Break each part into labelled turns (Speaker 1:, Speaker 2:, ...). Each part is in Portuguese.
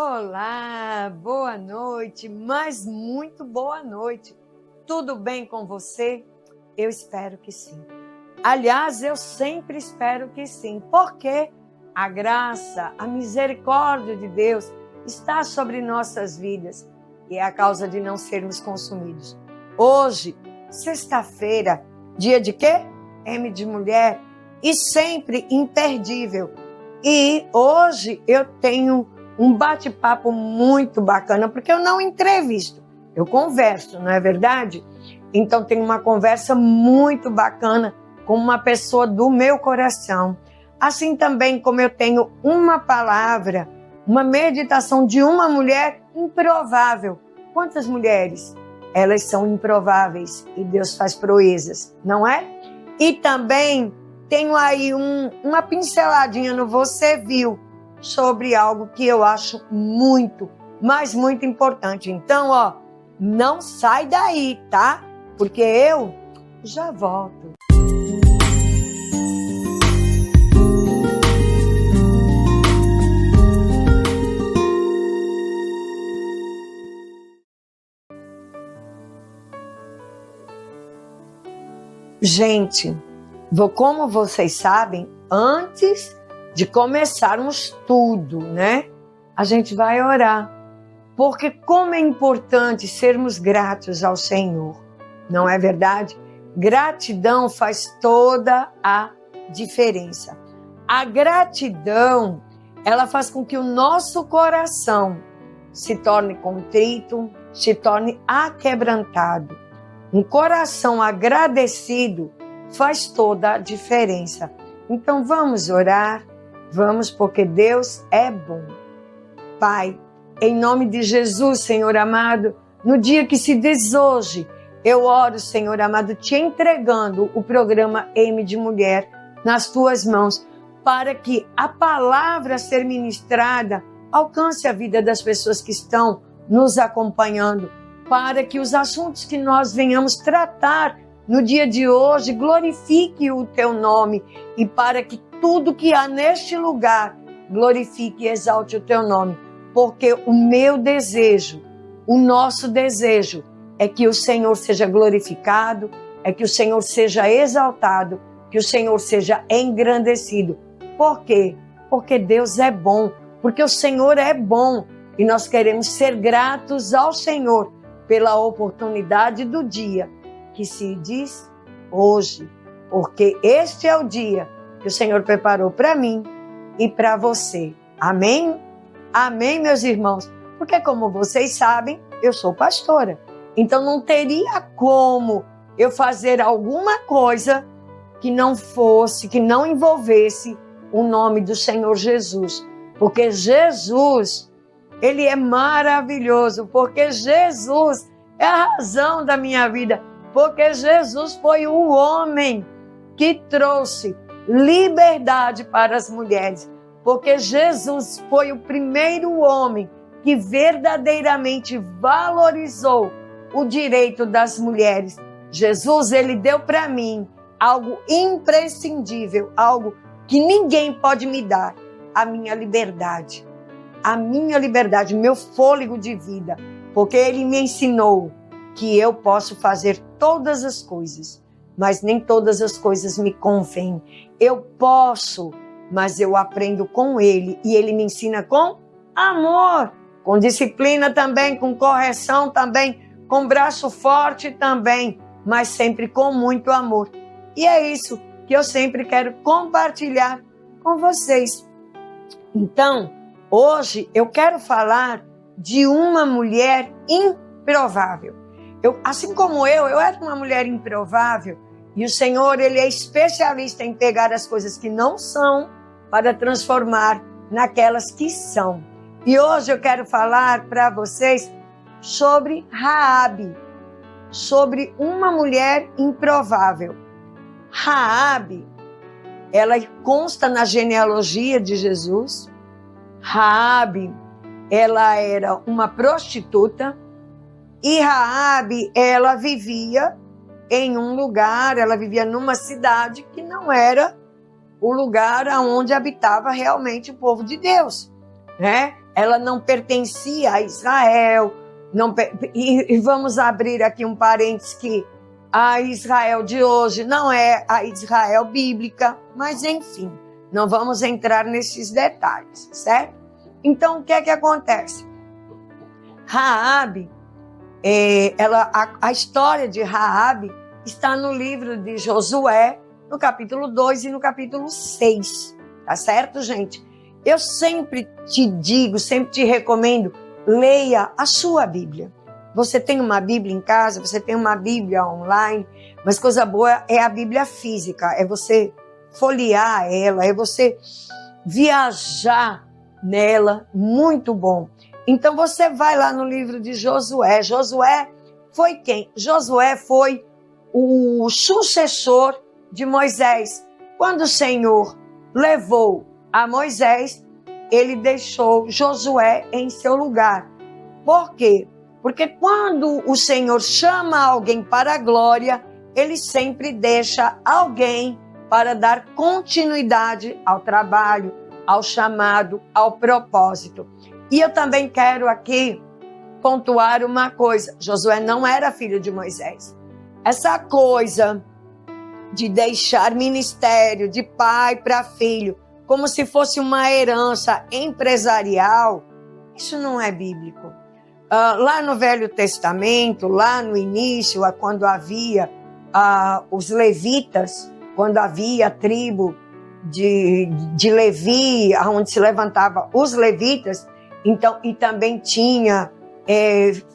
Speaker 1: Olá, boa noite, mas muito boa noite. Tudo bem com você? Eu espero que sim. Aliás, eu sempre espero que sim, porque a graça, a misericórdia de Deus está sobre nossas vidas e é a causa de não sermos consumidos. Hoje, sexta-feira, dia de quê? M de mulher e sempre imperdível. E hoje eu tenho um bate-papo muito bacana, porque eu não entrevisto, eu converso, não é verdade? Então tem uma conversa muito bacana com uma pessoa do meu coração. Assim também como eu tenho uma palavra, uma meditação de uma mulher improvável. Quantas mulheres? Elas são improváveis e Deus faz proezas, não é? E também tenho aí uma pinceladinha no Você Viu, sobre algo que eu acho muito, mas muito importante. Então, não sai daí, tá? Porque eu já volto. Gente, como vocês sabem, antes de começarmos tudo, né? A gente vai orar. Porque como é importante sermos gratos ao Senhor, não é verdade? Gratidão faz toda a diferença. A gratidão, ela faz com que o nosso coração se torne contrito, se torne aquebrantado. Um coração agradecido faz toda a diferença. Então vamos orar. Vamos, porque Deus é bom. Pai, em nome de Jesus, Senhor amado, no dia que se diz hoje, eu oro, Senhor amado, te entregando o programa M de Mulher nas tuas mãos, para que a palavra a ser ministrada alcance a vida das pessoas que estão nos acompanhando, para que os assuntos que nós venhamos tratar no dia de hoje glorifique o teu nome e para que tudo que há neste lugar glorifique e exalte o teu nome. Porque o meu desejo, o nosso desejo é que o Senhor seja glorificado, é que o Senhor seja exaltado, que o Senhor seja engrandecido. Por quê? Porque Deus é bom, porque o Senhor é bom e nós queremos ser gratos ao Senhor pela oportunidade do dia que se diz hoje, porque este é o dia que o Senhor preparou para mim e para você. Amém? Amém, meus irmãos? Porque como vocês sabem, eu sou pastora. Então não teria como eu fazer alguma coisa que não fosse, que não envolvesse o nome do Senhor Jesus. Porque Jesus, Ele é maravilhoso. Porque Jesus é a razão da minha vida. Porque Jesus foi o homem que trouxe liberdade para as mulheres, porque Jesus foi o primeiro homem que verdadeiramente valorizou o direito das mulheres. Jesus, ele deu para mim algo imprescindível, algo que ninguém pode me dar, a minha liberdade, meu fôlego de vida, porque ele me ensinou que eu posso fazer todas as coisas, mas nem todas as coisas me convêm. Eu posso, mas eu aprendo com Ele e Ele me ensina com amor, com disciplina também, com correção também, com braço forte também, mas sempre com muito amor. E é isso que eu sempre quero compartilhar com vocês. Então, hoje eu quero falar de uma mulher improvável. Assim como eu era uma mulher improvável, e o Senhor, Ele é especialista em pegar as coisas que não são para transformar naquelas que são. E hoje eu quero falar para vocês sobre Raabe, sobre uma mulher improvável. Raabe, ela consta na genealogia de Jesus. Raabe, ela era uma prostituta, e Raabe, ela vivia em um lugar, ela vivia numa cidade que não era o lugar onde habitava realmente o povo de Deus. né? Ela não pertencia a Israel. E vamos abrir aqui um parênteses que a Israel de hoje não é a Israel bíblica, mas enfim, não vamos entrar nesses detalhes, certo? Então, o que é que acontece? Raabe, a história de Raabe está no livro de Josué, no capítulo 2 e no capítulo 6, tá certo, gente? Eu sempre te digo, sempre te recomendo, leia a sua Bíblia. Você tem uma Bíblia em casa, você tem uma Bíblia online, mas coisa boa é a Bíblia física, é você folhear ela, é você viajar nela, muito bom. Então você vai lá no livro de Josué. Josué foi quem? Josué foi o sucessor de Moisés. Quando o Senhor levou a Moisés, ele deixou Josué em seu lugar. Por quê? Porque quando o Senhor chama alguém para a glória, ele sempre deixa alguém para dar continuidade ao trabalho, ao chamado, ao propósito. E eu também quero aqui pontuar uma coisa. Josué não era filho de Moisés. Essa coisa de deixar ministério de pai para filho, como se fosse uma herança empresarial, isso não é bíblico. Lá no Velho Testamento, lá no início, quando havia os levitas, quando havia a tribo de Levi, onde se levantava os levitas, então, e também tinha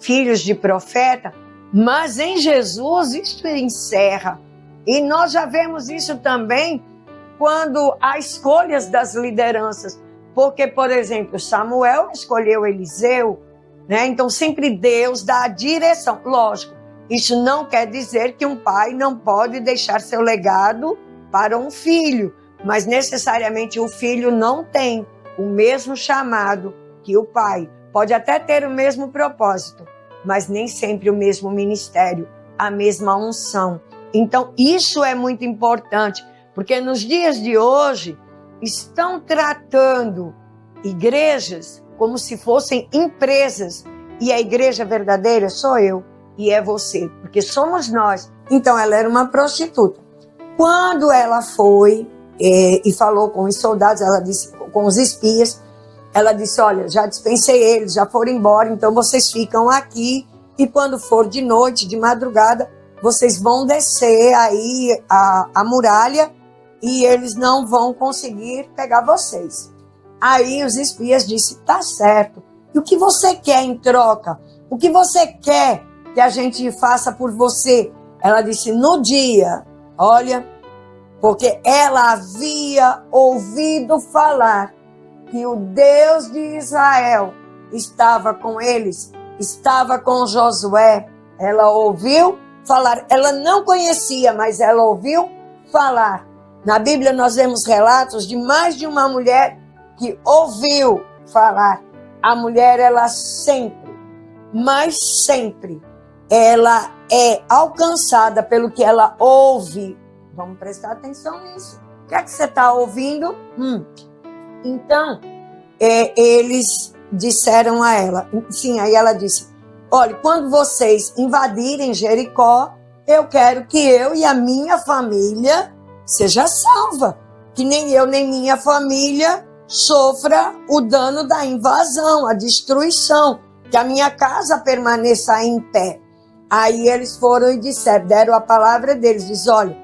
Speaker 1: filhos de profeta, mas em Jesus isso encerra. E nós já vemos isso também quando há escolhas das lideranças, porque, por exemplo, Samuel escolheu Eliseu, né? Então sempre Deus dá a direção. Lógico, isso não quer dizer que um pai não pode deixar seu legado para um filho, mas necessariamente o filho não tem o mesmo chamado que o pai. Pode até ter o mesmo propósito, mas nem sempre o mesmo ministério, a mesma unção. Então isso é muito importante, porque nos dias de hoje estão tratando igrejas como se fossem empresas, e a igreja verdadeira sou eu e é você, porque somos nós. Então ela era uma prostituta. Quando ela foi e falou com os soldados, ela disse, com os espias, ela disse, olha, já dispensei eles, já foram embora, então vocês ficam aqui, e quando for de noite, de madrugada, vocês vão descer aí a muralha e eles não vão conseguir pegar vocês. Aí os espias disseram, tá certo. E o que você quer em troca? O que você quer que a gente faça por você? Ela disse, no dia, olha, porque ela havia ouvido falar que o Deus de Israel estava com eles, estava com Josué. Ela ouviu falar, ela não conhecia, mas ela ouviu falar. Na Bíblia nós vemos relatos de mais de uma mulher que ouviu falar. A mulher, ela sempre, mas sempre, ela é alcançada pelo que ela ouve. Vamos prestar atenção nisso. O que é que você está ouvindo? Então, eles disseram a ela, sim, aí ela disse, olha, quando vocês invadirem Jericó, eu quero que eu e a minha família seja salva, que nem eu nem minha família sofra o dano da invasão, a destruição, que a minha casa permaneça em pé. Aí eles foram e disseram, deram a palavra deles, diz, olha,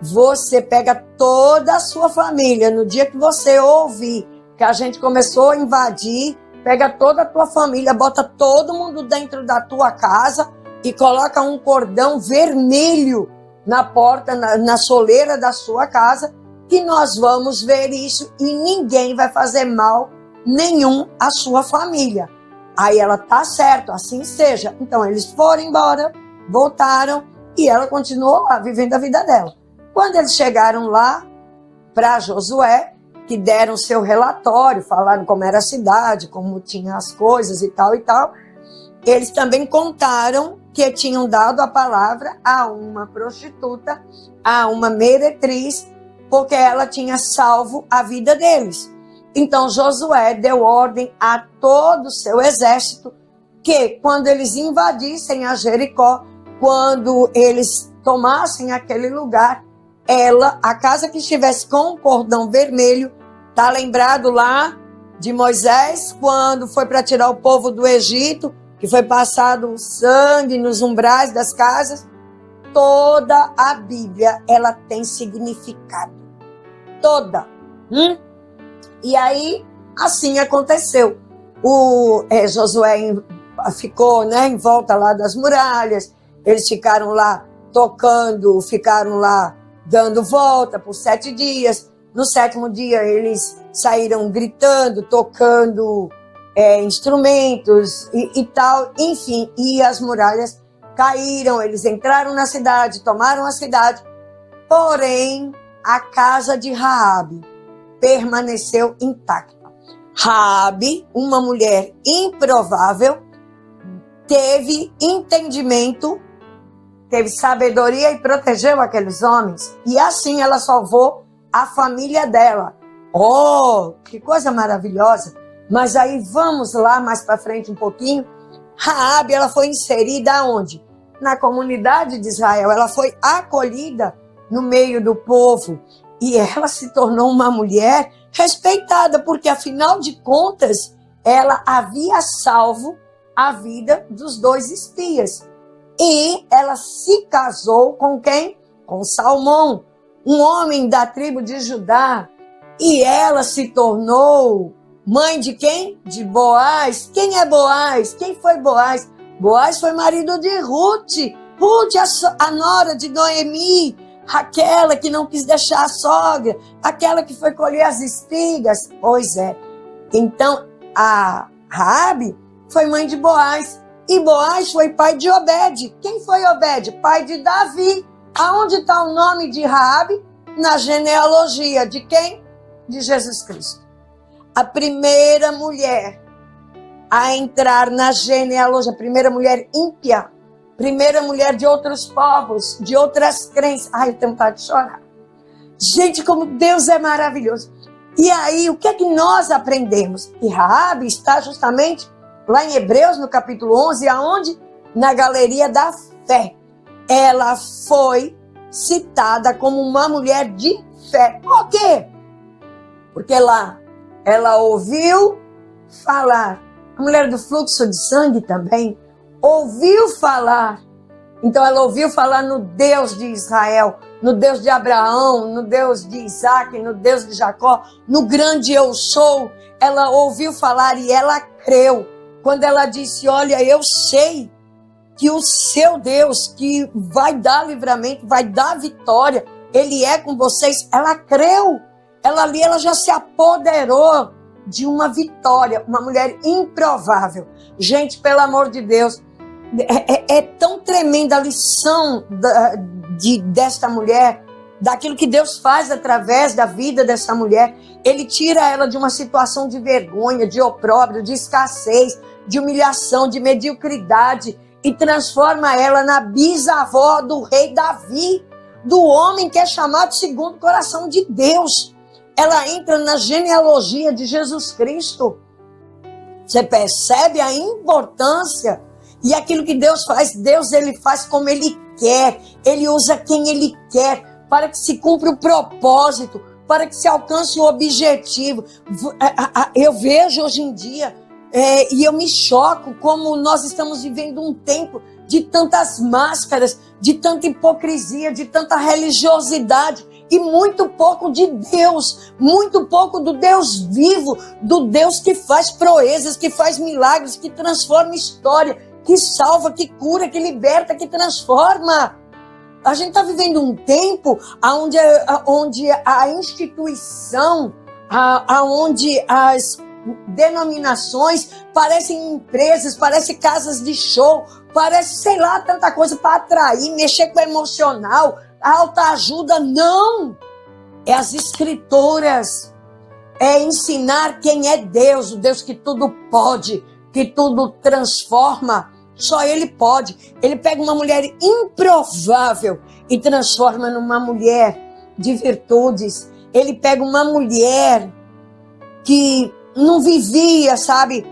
Speaker 1: você pega toda a sua família, no dia que você ouvir que a gente começou a invadir, pega toda a tua família, bota todo mundo dentro da tua casa e coloca um cordão vermelho na porta, na soleira da sua casa, que nós vamos ver isso e ninguém vai fazer mal nenhum à sua família. Aí ela, tá certo, assim seja. Então eles foram embora, voltaram e ela continuou lá, vivendo a vida dela. Quando eles chegaram lá para Josué, que deram seu relatório, falaram como era a cidade, como tinha as coisas e tal, eles também contaram que tinham dado a palavra a uma prostituta, a uma meretriz, porque ela tinha salvo a vida deles. Então Josué deu ordem a todo o seu exército que, quando eles invadissem a Jericó, quando eles tomassem aquele lugar, a casa que estivesse com o cordão vermelho, tá lembrado lá de Moisés, quando foi para tirar o povo do Egito, que foi passado o sangue nos umbrais das casas. Toda a Bíblia, ela tem significado. Toda. E aí, assim aconteceu. Josué ficou, em volta lá das muralhas, eles ficaram lá tocando, ficaram lá dando volta por 7 dias. No 7º dia, eles saíram gritando, tocando instrumentos e tal, enfim, e as muralhas caíram, eles entraram na cidade, tomaram a cidade, porém, a casa de Raabe permaneceu intacta. Raabe, uma mulher improvável, teve entendimento, teve sabedoria e protegeu aqueles homens. E assim ela salvou a família dela. Oh, que coisa maravilhosa! Mas aí vamos lá mais para frente um pouquinho. Raabe, ela foi inserida aonde? Na comunidade de Israel. Ela foi acolhida no meio do povo. E ela se tornou uma mulher respeitada, porque afinal de contas, ela havia salvo a vida dos 2 espias. E ela se casou com quem? Com Salmão, um homem da tribo de Judá. E ela se tornou mãe de quem? De Boaz. Quem é Boaz? Quem foi Boaz? Boaz foi marido de Ruth. Ruth, a nora de Noemi. Aquela que não quis deixar a sogra. Aquela que foi colher as espigas. Pois é. Então, a Raabe foi mãe de Boaz. E Boaz foi pai de Obed. Quem foi Obed? Pai de Davi. Aonde está o nome de Raabe? Na genealogia de quem? De Jesus Cristo. A primeira mulher a entrar na genealogia, a primeira mulher ímpia, primeira mulher de outros povos, de outras crenças. Ai, eu tenho vontade de chorar. Gente, como Deus é maravilhoso. E aí, o que é que nós aprendemos? E Raabe está justamente lá em Hebreus, no capítulo 11, aonde? Na galeria da fé. Ela foi citada como uma mulher de fé. Por quê? Porque lá ela ouviu falar. A mulher do fluxo de sangue também ouviu falar. Então ela ouviu falar no Deus de Israel, no Deus de Abraão, no Deus de Isaac, no Deus de Jacó, no grande eu sou. Ela ouviu falar e ela creu. Quando ela disse, olha, eu sei que o seu Deus, que vai dar livramento, vai dar vitória, Ele é com vocês. Ela creu. Ela já se apoderou de uma vitória, uma mulher improvável. Gente, pelo amor de Deus, é tão tremenda a lição desta mulher, daquilo que Deus faz através da vida dessa mulher. Ele tira ela de uma situação de vergonha, de opróbrio, de escassez, de humilhação, de mediocridade, e transforma ela na bisavó do rei Davi, do homem que é chamado segundo o coração de Deus. Ela entra na genealogia de Jesus Cristo. Você percebe a importância e aquilo que Deus faz? Deus, Ele faz como Ele quer. Ele usa quem Ele quer para que se cumpra o propósito, para que se alcance o objetivo. Eu vejo hoje em dia, e eu me choco como nós estamos vivendo um tempo de tantas máscaras, de tanta hipocrisia, de tanta religiosidade, e muito pouco de Deus, muito pouco do Deus vivo, do Deus que faz proezas, que faz milagres, que transforma história, que salva, que cura, que liberta, que transforma. A gente está vivendo um tempo onde a instituição, onde as denominações parecem empresas, parecem casas de show, parece, sei lá, tanta coisa para atrair, mexer com o emocional, alta ajuda. Não! É as escrituras, é ensinar quem é Deus, o Deus que tudo pode, que tudo transforma. Só Ele pode. Ele pega uma mulher improvável e transforma numa mulher de virtudes. Ele pega uma mulher que não vivia, sabe?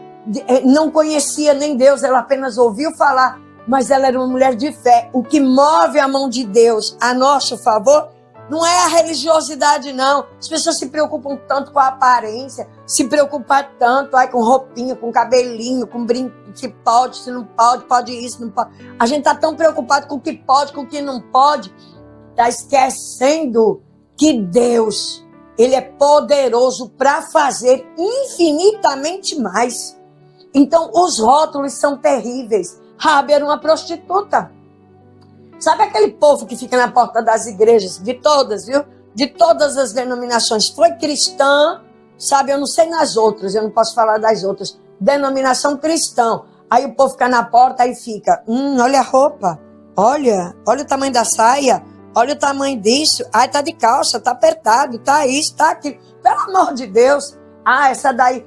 Speaker 1: Não conhecia nem Deus, ela apenas ouviu falar, mas ela era uma mulher de fé. O que move a mão de Deus a nosso favor não é a religiosidade, não. As pessoas se preocupam tanto com a aparência, se preocupam tanto com roupinha, com cabelinho, com brinco, se pode, se não pode, pode isso, não pode. A gente está tão preocupado com o que pode, com o que não pode, está esquecendo que Deus, Ele é poderoso para fazer infinitamente mais. Então, os rótulos são terríveis. Raabe era uma prostituta. Sabe aquele povo que fica na porta das igrejas? De todas, viu? De todas as denominações. Foi cristã, sabe? Eu não sei nas outras, eu não posso falar das outras. Denominação cristã. Aí o povo fica na porta e fica, olha a roupa, olha o tamanho da saia, olha o tamanho disso. Ai, tá de calça, tá apertado, tá isso, tá aquilo. Pelo amor de Deus. Essa daí,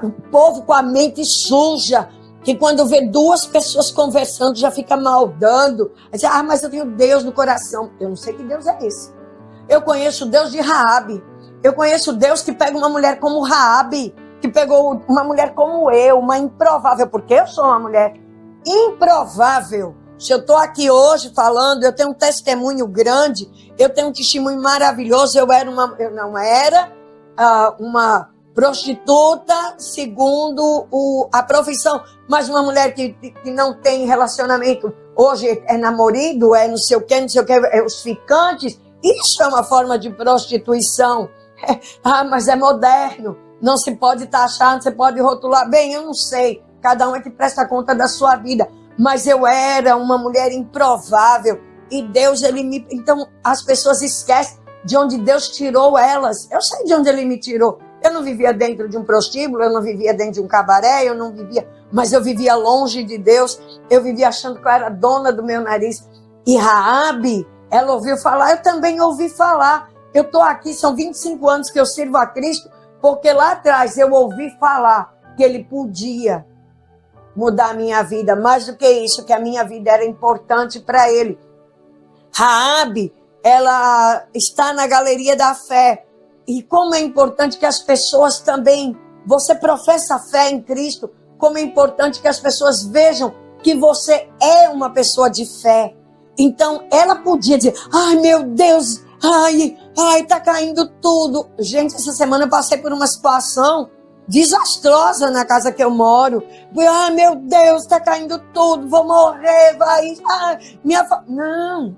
Speaker 1: o povo com a mente suja, que quando vê duas pessoas conversando já fica maldando. Aí diz, mas eu tenho Deus no coração. Eu não sei que Deus é esse. Eu conheço o Deus de Raabe. Eu conheço o Deus que pega uma mulher como Raabe, que pegou uma mulher como eu, uma improvável, porque eu sou uma mulher improvável. Se eu estou aqui hoje falando, eu tenho um testemunho grande, eu tenho um testemunho maravilhoso. Eu não era uma prostituta, segundo a profissão, mas uma mulher que não tem relacionamento, hoje é namorado, é não sei o que, é os ficantes. Isso é uma forma de prostituição. Mas é moderno, não se pode taxar, não se pode rotular. Bem, eu não sei, cada um é que presta conta da sua vida, mas eu era uma mulher improvável, e Deus, Então, as pessoas esquecem de onde Deus tirou elas. Eu sei de onde Ele me tirou. Eu não vivia dentro de um prostíbulo, eu não vivia dentro de um cabaré, mas eu vivia longe de Deus, eu vivia achando que eu era dona do meu nariz. E Raabe, ela ouviu falar, eu também ouvi falar. Eu estou aqui, são 25 anos que eu sirvo a Cristo, porque lá atrás eu ouvi falar que Ele podia mudar a minha vida, mais do que isso, que a minha vida era importante para Ele. Raabe, ela está na galeria da fé. E como é importante que as pessoas também, você professa fé em Cristo, como é importante que as pessoas vejam que você é uma pessoa de fé. Então, ela podia dizer, ai meu Deus, tá caindo tudo. Gente, essa semana eu passei por uma situação desastrosa na casa que eu moro. Ai meu Deus, tá caindo tudo, vou morrer, Não.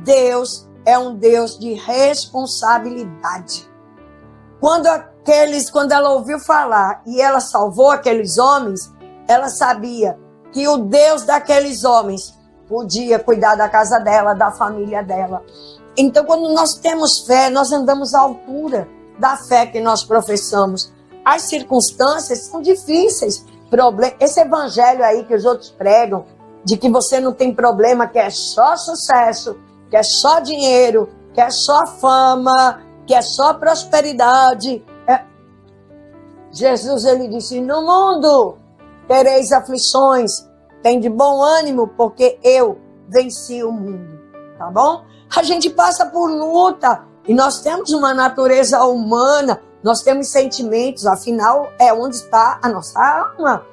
Speaker 1: Deus é um Deus de responsabilidade. Quando ela ouviu falar e ela salvou aqueles homens, ela sabia que o Deus daqueles homens podia cuidar da casa dela, da família dela. Então, quando nós temos fé, nós andamos à altura da fé que nós professamos. As circunstâncias são difíceis. Esse evangelho aí que os outros pregam, de que você não tem problema, que é só sucesso, que é só dinheiro, que é só fama, que é só prosperidade. Jesus, ele disse, no mundo tereis aflições, tem de bom ânimo, porque eu venci o mundo, tá bom? A gente passa por luta, e nós temos uma natureza humana, nós temos sentimentos, afinal, é onde está a nossa alma.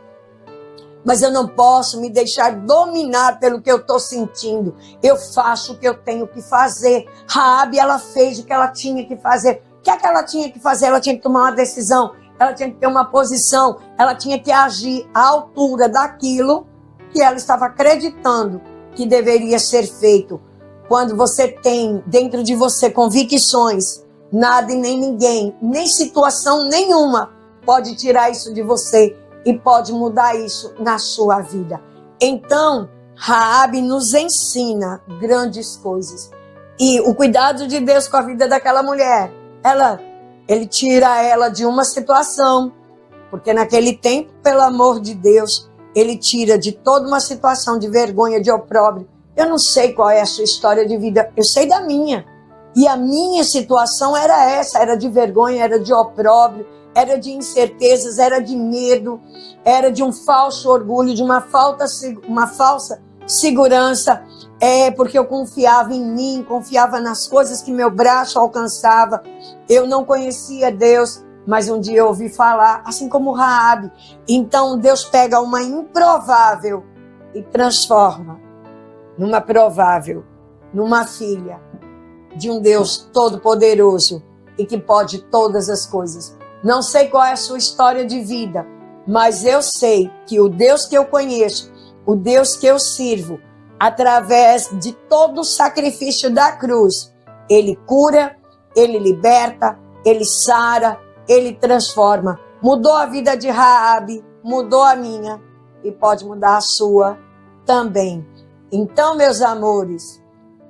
Speaker 1: Mas eu não posso me deixar dominar pelo que eu estou sentindo. Eu faço o que eu tenho que fazer. Raabe, ela fez o que ela tinha que fazer. O que é que ela tinha que fazer? Ela tinha que tomar uma decisão. Ela tinha que ter uma posição. Ela tinha que agir à altura daquilo que ela estava acreditando que deveria ser feito. Quando você tem dentro de você convicções, nada e nem ninguém, nem situação nenhuma pode tirar isso de você. E pode mudar isso na sua vida. Então, Raabe nos ensina grandes coisas. E o cuidado de Deus com a vida daquela mulher, ele tira ela de uma situação, porque naquele tempo, pelo amor de Deus, ele tira de toda uma situação de vergonha, de opróbrio. Eu não sei qual é a sua história de vida, eu sei da minha. E a minha situação era essa, era de vergonha, era de opróbrio, era de incertezas, era de medo, era de um falso orgulho, de uma falsa segurança, porque eu confiava em mim, confiava nas coisas que meu braço alcançava, eu não conhecia Deus, mas um dia eu ouvi falar, assim como Raabe. Então Deus pega uma improvável e transforma numa provável, numa filha de um Deus todo-poderoso e que pode todas as coisas. Não sei qual é a sua história de vida, mas eu sei que o Deus que eu conheço, o Deus que eu sirvo, através de todo o sacrifício da cruz, Ele cura, Ele liberta, Ele sara, Ele transforma. Mudou a vida de Raabe, mudou a minha e pode mudar a sua também. Então, meus amores,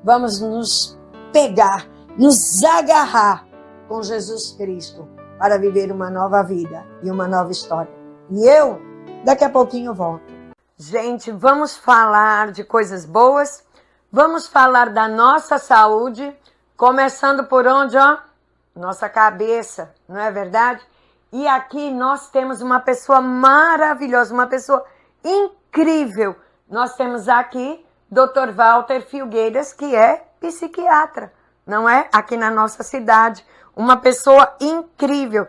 Speaker 1: vamos nos pegar, nos agarrar com Jesus Cristo para viver uma nova vida e uma nova história. E eu, daqui a pouquinho, volto. Gente, vamos falar de coisas boas, vamos falar da nossa saúde, começando por onde, ó? Nossa cabeça, não é verdade? E aqui nós temos uma pessoa maravilhosa, uma pessoa incrível. Nós temos aqui Dr. Walter Filgueiras, que é psiquiatra, não é? Aqui na nossa cidade. Uma pessoa incrível.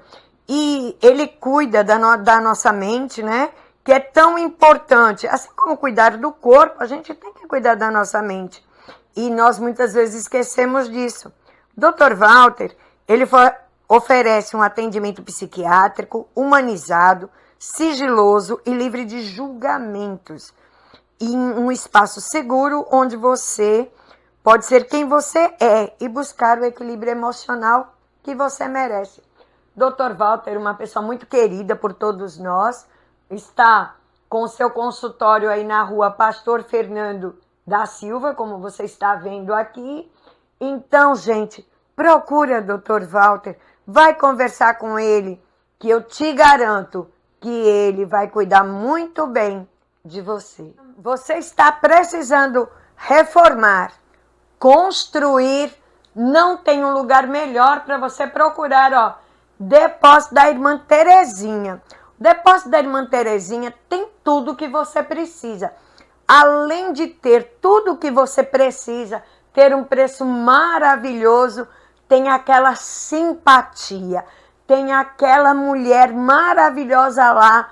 Speaker 1: E ele cuida da nossa mente, né? Que é tão importante. Assim como cuidar do corpo, a gente tem que cuidar da nossa mente. E nós muitas vezes esquecemos disso. Dr. Walter, ele oferece um atendimento psiquiátrico humanizado, sigiloso e livre de julgamentos. Em um espaço seguro onde você pode ser quem você é e buscar o equilíbrio emocional que você merece. Dr. Walter, uma pessoa muito querida por todos nós, está com o seu consultório aí na rua Pastor Fernando da Silva, como você está vendo aqui. Então, gente, procura Dr. Walter, vai conversar com ele, que eu te garanto que ele vai cuidar muito bem de você. Você está precisando reformar, construir, não tem um lugar melhor para você procurar, ó, Depósito da Irmã Terezinha. O Depósito da Irmã Terezinha tem tudo o que você precisa. Além de ter tudo o que você precisa, ter um preço maravilhoso, tem aquela simpatia, tem aquela mulher maravilhosa lá,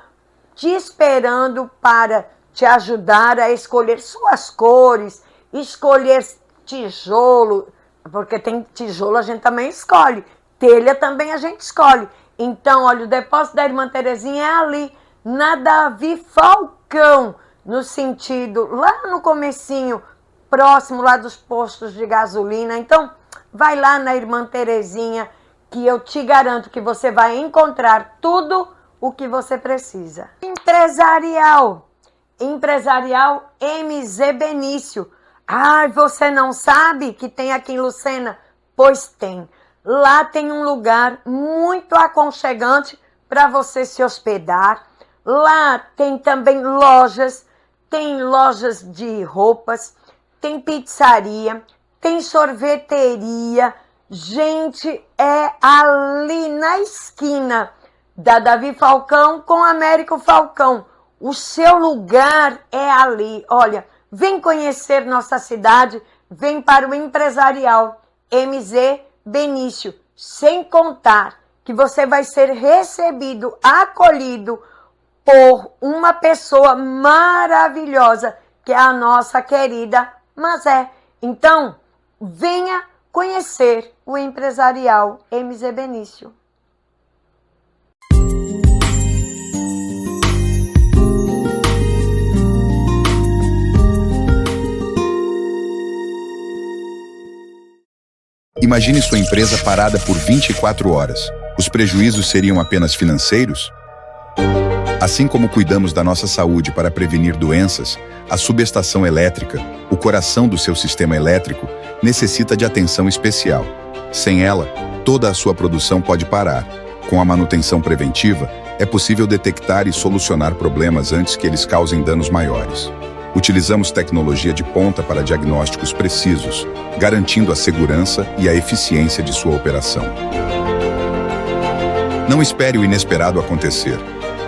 Speaker 1: te esperando para te ajudar a escolher suas cores, escolher tijolo, porque tem tijolo a gente também escolhe, telha também a gente escolhe. Então, olha, o Depósito da Irmã Terezinha é ali, na Davi Falcão, no sentido, lá no comecinho, próximo lá dos postos de gasolina. Então, vai lá na Irmã Terezinha, que eu te garanto que você vai encontrar tudo o que você precisa. Empresarial MZ Benício. Ai, você não sabe que tem aqui em Lucena? Pois tem. Lá tem um lugar muito aconchegante para você se hospedar. Lá tem também lojas, tem lojas de roupas, tem pizzaria, tem sorveteria. Gente, é ali na esquina da Davi Falcão com Américo Falcão. O seu lugar é ali. Olha, vem conhecer nossa cidade, vem para o Empresarial MZ Benício, sem contar que você vai ser recebido, acolhido por uma pessoa maravilhosa, que é a nossa querida Mazé. Então, venha conhecer o Empresarial MZ Benício.
Speaker 2: Imagine sua empresa parada por 24 horas. Os prejuízos seriam apenas financeiros? Assim como cuidamos da nossa saúde para prevenir doenças, a subestação elétrica, o coração do seu sistema elétrico, necessita de atenção especial. Sem ela, toda a sua produção pode parar. Com a manutenção preventiva, é possível detectar e solucionar problemas antes que eles causem danos maiores. Utilizamos tecnologia de ponta para diagnósticos precisos, garantindo a segurança e a eficiência de sua operação. Não espere o inesperado acontecer.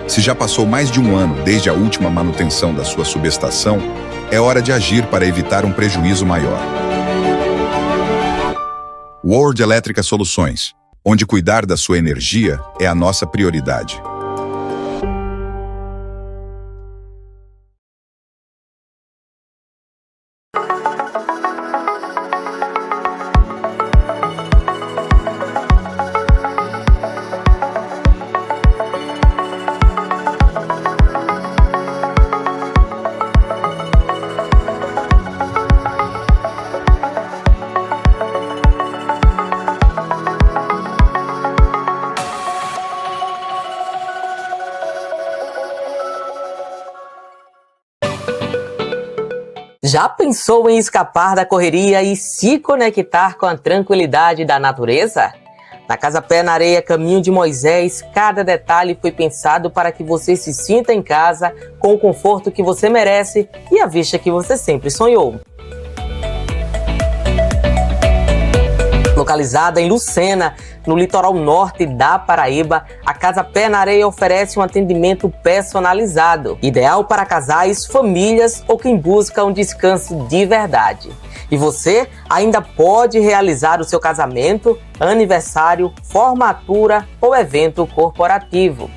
Speaker 2: Se já passou mais de um ano desde a última manutenção da sua subestação, é hora de agir para evitar um prejuízo maior. World Elétrica Soluções. onde cuidar da sua energia é a nossa prioridade.
Speaker 3: Já pensou em escapar da correria e se conectar com a tranquilidade da natureza? Na Casa Pé na Areia Caminho de Moisés, cada detalhe foi pensado para que você se sinta em casa, com o conforto que você merece e a vista que você sempre sonhou. Localizada em Lucena, no litoral norte da Paraíba, a Casa Pé na Areia oferece um atendimento personalizado, ideal para casais, famílias ou quem busca um descanso de verdade. E você ainda pode realizar o seu casamento, aniversário, formatura ou evento corporativo.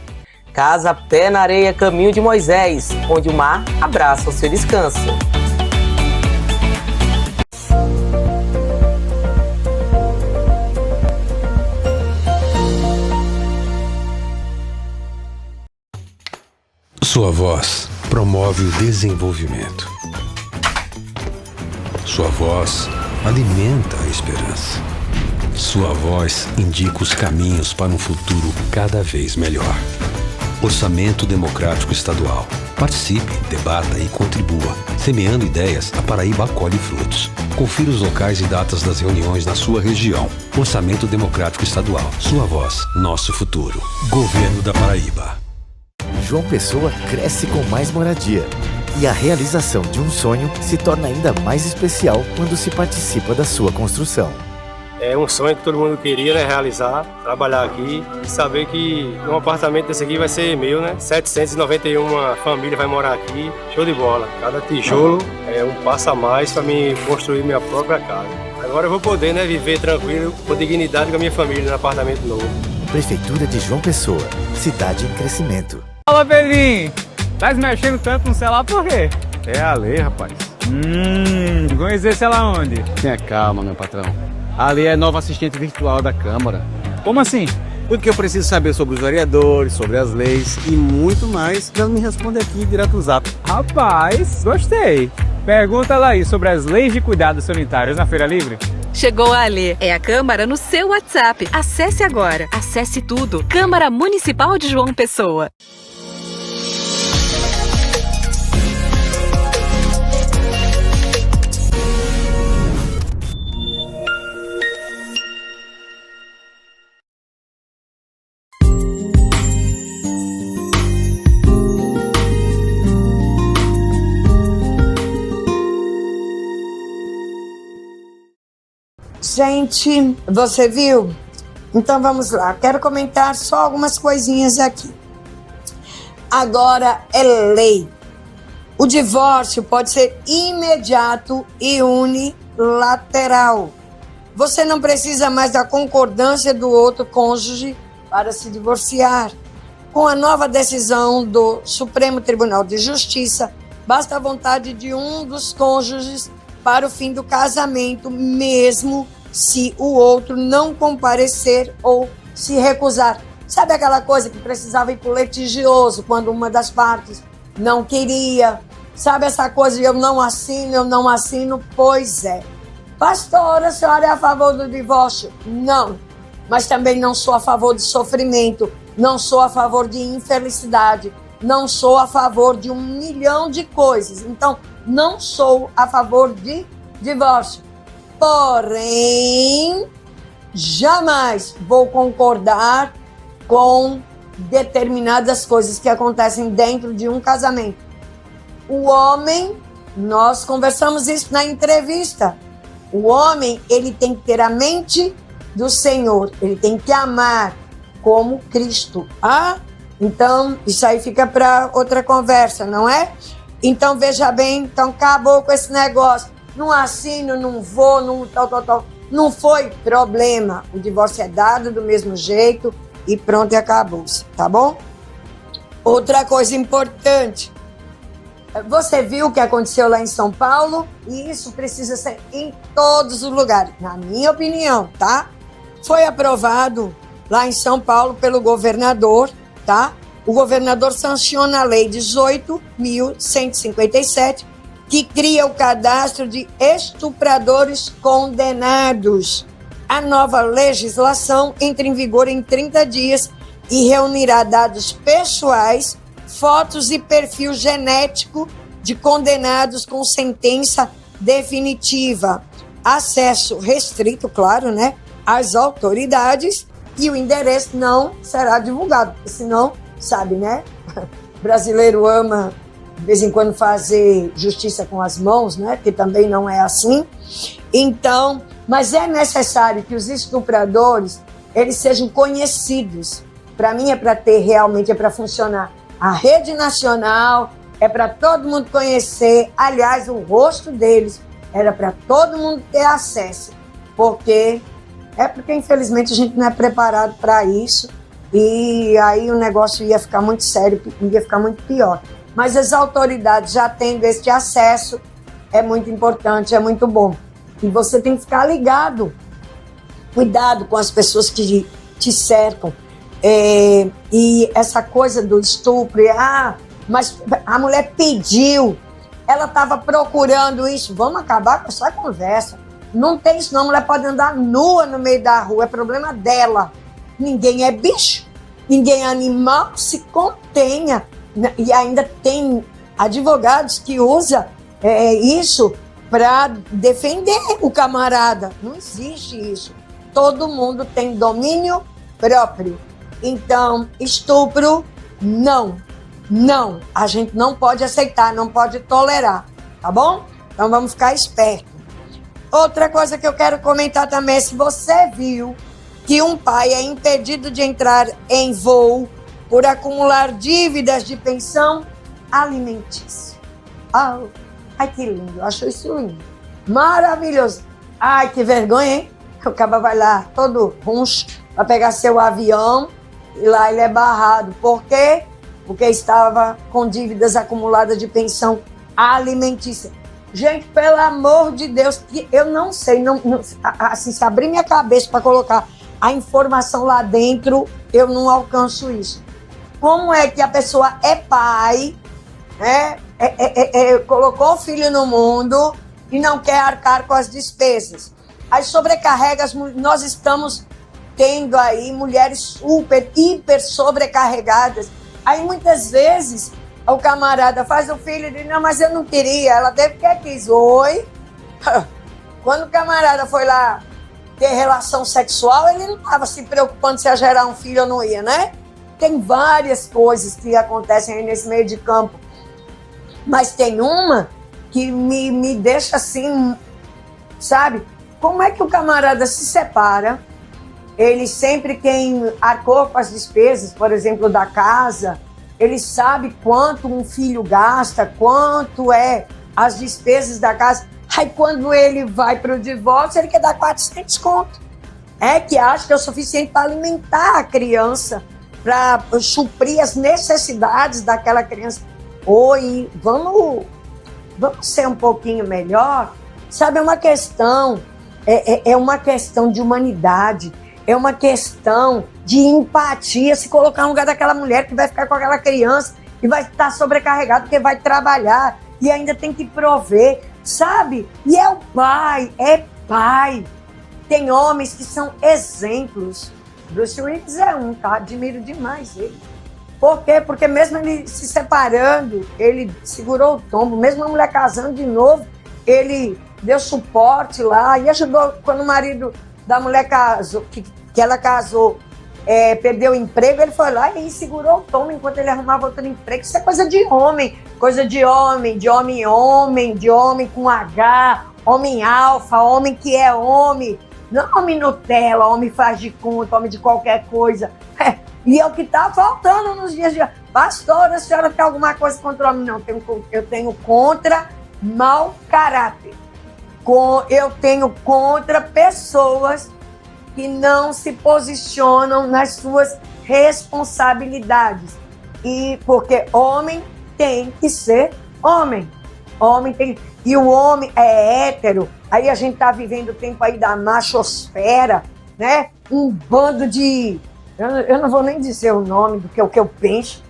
Speaker 3: Casa Pé na Areia Caminho de Moisés, onde o mar abraça o seu descanso.
Speaker 4: Sua voz promove o desenvolvimento. Sua voz alimenta a esperança. Sua voz indica os caminhos para um futuro cada vez melhor. Orçamento Democrático Estadual. Participe, debata e contribua. Semeando ideias, a Paraíba colhe frutos. Confira os locais e datas das reuniões na sua região. Orçamento Democrático Estadual. Sua voz, nosso futuro. Governo da Paraíba.
Speaker 5: João Pessoa cresce com mais moradia. E a realização de um sonho se torna ainda mais especial quando se participa da sua construção.
Speaker 6: É um sonho que todo mundo queria, né, realizar, trabalhar aqui e saber que um apartamento desse aqui vai ser meu, né? 791 famílias vai morar aqui, show de bola. Cada tijolo é um passo a mais para mim construir minha própria casa. Agora eu vou poder, né, viver tranquilo, com dignidade com a minha família no apartamento novo.
Speaker 5: Prefeitura de João Pessoa, cidade em crescimento.
Speaker 7: Fala, Pedrinho! Tá se mexendo tanto no celular por quê?
Speaker 8: É a lei, rapaz.
Speaker 7: Conhecer esse lá onde?
Speaker 8: Tenha calma, meu patrão. Ali é nova assistente virtual da Câmara.
Speaker 7: Como assim?
Speaker 8: Tudo que eu preciso saber sobre os vereadores, sobre as leis e muito mais, ela me responde aqui direto no zap.
Speaker 7: Rapaz, gostei. Pergunta lá aí sobre as leis de cuidados sanitários na Feira Livre.
Speaker 9: Chegou a Alê. É a Câmara no seu WhatsApp. Acesse agora. Acesse tudo. Câmara Municipal de João Pessoa.
Speaker 1: Gente, você viu? Então vamos lá, quero comentar só algumas coisinhas aqui. Agora é lei. O divórcio pode ser imediato e unilateral. Você não precisa mais da concordância do outro cônjuge para se divorciar. Com a nova decisão do Supremo Tribunal de Justiça, basta a vontade de um dos cônjuges para o fim do casamento, mesmo se o outro não comparecer ou se recusar. Sabe aquela coisa que precisava ir para o litigioso quando uma das partes não queria? Sabe essa coisa de eu não assino? Pois é. Pastora, a senhora é a favor do divórcio? Não. Mas também não sou a favor de sofrimento, não sou a favor de infelicidade, não sou a favor de 1 milhão de coisas. Então, não sou a favor de divórcio. Porém, jamais vou concordar com determinadas coisas que acontecem dentro de um casamento. O homem, nós conversamos isso na entrevista, o homem, ele tem que ter a mente do Senhor, ele tem que amar como Cristo. Então, isso aí fica para outra conversa, não é? Então, veja bem, então acabou com esse negócio. Não assino, não vou, não tal. Não foi problema. O divórcio é dado do mesmo jeito e pronto, e acabou-se, tá bom? Outra coisa importante. Você viu o que aconteceu lá em São Paulo? E isso precisa ser em todos os lugares, na minha opinião, tá? Foi aprovado lá em São Paulo pelo governador, tá? O governador sanciona a lei 18.157, que cria o cadastro de estupradores condenados. A nova legislação entra em vigor em 30 dias e reunirá dados pessoais, fotos e perfil genético de condenados com sentença definitiva. Acesso restrito, claro, né, às autoridades, e o endereço não será divulgado, porque senão, sabe, né? O brasileiro ama, de vez em quando, fazer justiça com as mãos, né? Que também não é assim. Então, mas é necessário que os estupradores, eles sejam conhecidos. Para mim é para ter realmente, é para funcionar a rede nacional, é para todo mundo conhecer. Aliás, o rosto deles era para todo mundo ter acesso, porque infelizmente a gente não é preparado para isso, e aí o negócio ia ficar muito sério, ia ficar muito pior. Mas as autoridades já tendo este acesso, é muito importante, é muito bom. E você tem que ficar ligado, cuidado com as pessoas que te cercam. E essa coisa do estupro, mas a mulher pediu, ela estava procurando isso, vamos acabar com essa conversa. Não tem isso não, a mulher pode andar nua no meio da rua, é problema dela. Ninguém é bicho, ninguém é animal, se contenha. E ainda tem advogados que usam isso para defender o camarada. Não existe isso. Todo mundo tem domínio próprio. Então, estupro, não. Não. A gente não pode aceitar, não pode tolerar. Tá bom? Então vamos ficar espertos. Outra coisa que eu quero comentar também é se você viu que um pai é impedido de entrar em voo por acumular dívidas de pensão alimentícia. Ai, que lindo. Eu acho isso lindo. Maravilhoso. Ai, que vergonha, hein? O cara vai lá todo runcho para pegar seu avião e lá ele é barrado. Por quê? Porque estava com dívidas acumuladas de pensão alimentícia. Gente, pelo amor de Deus, que eu não sei, assim, se abrir minha cabeça para colocar a informação lá dentro, eu não alcanço isso. Como é que a pessoa é pai, né, colocou o filho no mundo e não quer arcar com as despesas? As sobrecarregas, nós estamos tendo aí mulheres super, hiper sobrecarregadas. Aí muitas vezes o camarada faz o filho e diz, não, mas eu não queria, ela teve que quis. Oi? Quando o camarada foi lá ter relação sexual, ele não estava se preocupando se ia gerar um filho ou não ia, né? Tem várias coisas que acontecem aí nesse meio de campo. Mas tem uma que me deixa assim, sabe? Como é que o camarada se separa? Ele sempre, quem arcou com as despesas, por exemplo, da casa, ele sabe quanto um filho gasta, quanto é as despesas da casa. Aí quando ele vai para o divórcio, ele quer dar 400 conto. Que acha que é o suficiente para alimentar a criança, para suprir as necessidades daquela criança. Oi, vamos ser um pouquinho melhor? Sabe, é uma questão de humanidade, é uma questão de empatia, se colocar no lugar daquela mulher que vai ficar com aquela criança e vai estar sobrecarregada porque vai trabalhar e ainda tem que prover, sabe? E é o pai, é pai. Tem homens que são exemplos. Bruce Willis é um, tá? Admiro demais ele. Por quê? Porque mesmo ele se separando, ele segurou o tombo. Mesmo a mulher casando de novo, ele deu suporte lá e ajudou quando o marido da mulher casou, que ela casou, perdeu o emprego, ele foi lá e segurou o tombo enquanto ele arrumava outro emprego. Isso é coisa de homem com H, homem alfa, homem que é homem. Não homem Nutella, homem faz de conta, homem de qualquer coisa. E é o que está faltando nos dias de hoje. Pastora, a senhora tem alguma coisa contra o homem? Não, eu tenho contra mau caráter. eu tenho contra pessoas que não se posicionam nas suas responsabilidades. E porque homem tem que ser homem. Homem tem. E o homem é hétero. Aí a gente tá vivendo o tempo aí da machosfera, né? Um bando de. Eu não vou nem dizer o nome do que eu penso,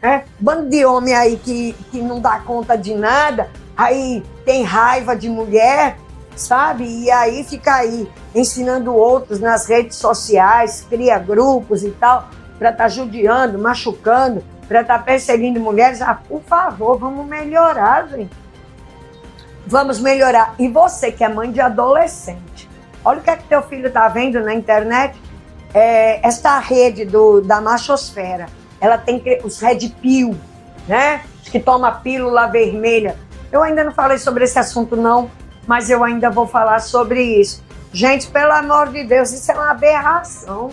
Speaker 1: né? Bando de homem aí que não dá conta de nada, aí tem raiva de mulher, sabe? E aí fica aí ensinando outros nas redes sociais, cria grupos e tal, para estar judiando, machucando, para estar perseguindo mulheres. Ah, por favor, vamos melhorar, gente. Vamos melhorar. E você que é mãe de adolescente, olha o que é que teu filho tá vendo na internet. Esta rede da machosfera, ela tem os red pill, né? Os que tomam pílula vermelha. Eu ainda não falei sobre esse assunto não, mas eu ainda vou falar sobre isso. Gente, pelo amor de Deus, isso é uma aberração,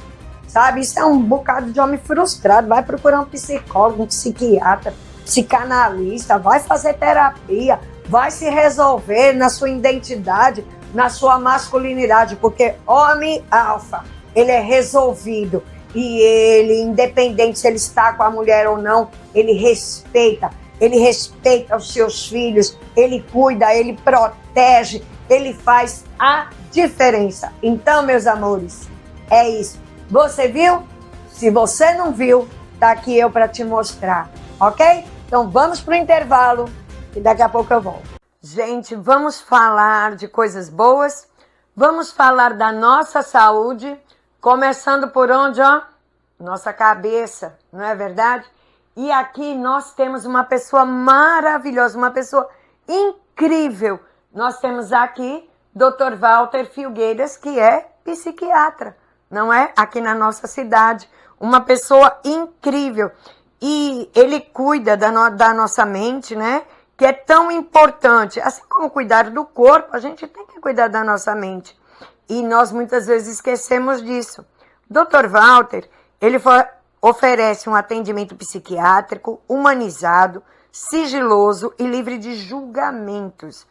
Speaker 1: sabe? Isso é um bocado de homem frustrado. Vai procurar um psicólogo, um psiquiatra, psicanalista, vai fazer terapia, vai se resolver na sua identidade, na sua masculinidade, porque homem alfa, ele é resolvido e ele, independente se ele está com a mulher ou não, ele respeita os seus filhos, ele cuida, ele protege, ele faz a diferença. Então, meus amores, é isso. Você viu? Se você não viu, tá aqui eu para te mostrar, ok? Então vamos pro intervalo e daqui a pouco eu volto. Gente, vamos falar de coisas boas, vamos falar da nossa saúde, começando por onde, ó? Nossa cabeça, não é verdade? E aqui nós temos uma pessoa maravilhosa, uma pessoa incrível. Nós temos aqui Dr. Walter Filgueiras, que é psiquiatra, não é? Aqui na nossa cidade. Uma pessoa incrível. E ele cuida da nossa mente, né? Que é tão importante. Assim como cuidar do corpo, a gente tem que cuidar da nossa mente. E nós muitas vezes esquecemos disso. Dr. Walter, ele oferece um atendimento psiquiátrico humanizado, sigiloso e livre de julgamentos.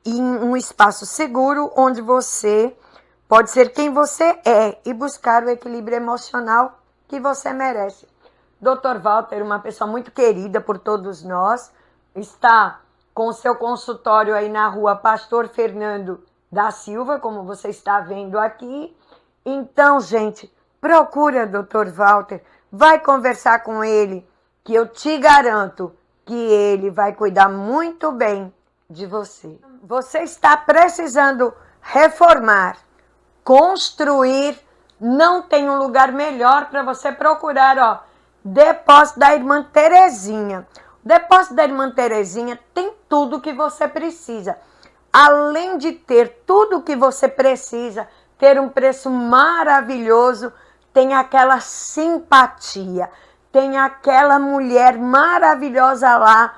Speaker 1: Em um espaço seguro onde você pode ser quem você é e buscar o equilíbrio emocional que você merece. Dr. Walter, uma pessoa muito querida por todos nós, está com o seu consultório aí na rua Pastor Fernando da Silva, como você está vendo aqui. Então, gente, procura Dr. Walter, vai conversar com ele, que eu te garanto que ele vai cuidar muito bem de você. Você está precisando reformar, construir, não tem um lugar melhor para você procurar, ó, Depósito da Irmã Terezinha. O Depósito da Irmã Terezinha tem tudo o que você precisa. Além de ter tudo o que você precisa, ter um preço maravilhoso, tem aquela simpatia, tem aquela mulher maravilhosa lá,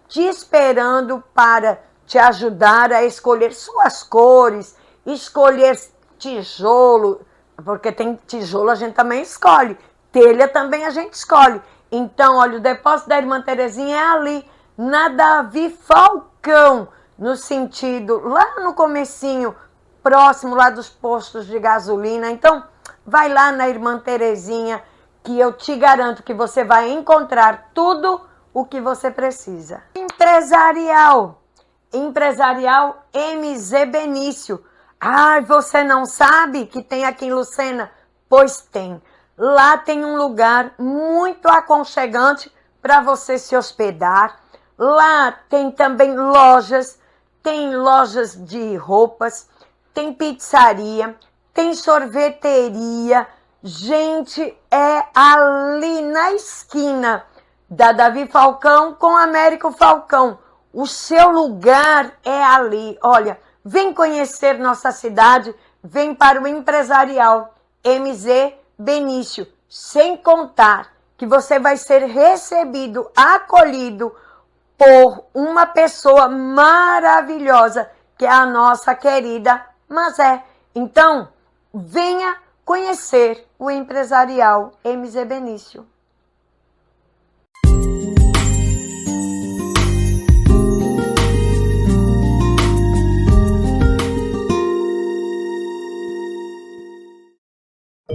Speaker 1: te esperando para te ajudar a escolher suas cores, escolher tijolo, porque tem tijolo a gente também escolhe, telha também a gente escolhe. Então, olha, o Depósito da Irmã Terezinha é ali, na Davi Falcão, no sentido, lá no comecinho, próximo lá dos postos de gasolina. Então, vai lá na Irmã Terezinha, que eu te garanto que você vai encontrar tudo o que você precisa. Empresarial MZ Benício. Ah, você não sabe que tem aqui em Lucena? Pois tem. Lá tem um lugar muito aconchegante para você se hospedar. Lá tem também lojas, tem lojas de roupas, tem pizzaria, tem sorveteria. Gente, é ali na esquina da Davi Falcão com Américo Falcão. O seu lugar é ali. Olha, vem conhecer nossa cidade, vem para o Empresarial MZ Benício, sem contar que você vai ser recebido, acolhido por uma pessoa maravilhosa, que é a nossa querida Mazé. Então, venha conhecer o Empresarial MZ Benício.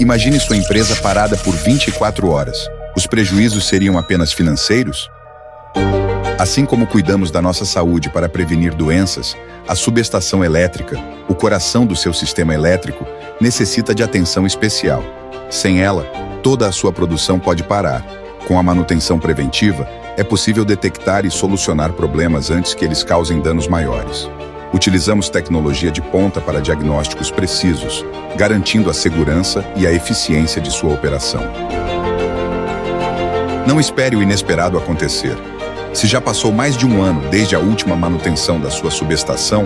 Speaker 2: Imagine sua empresa parada por 24 horas. Os prejuízos seriam apenas financeiros? Assim como cuidamos da nossa saúde para prevenir doenças, a subestação elétrica, o coração do seu sistema elétrico, necessita de atenção especial. Sem ela, toda a sua produção pode parar. Com a manutenção preventiva, é possível detectar e solucionar problemas antes que eles causem danos maiores. Utilizamos tecnologia de ponta para diagnósticos precisos, garantindo a segurança e a eficiência de sua operação. Não espere o inesperado acontecer. Se já passou mais de um ano desde a última manutenção da sua subestação,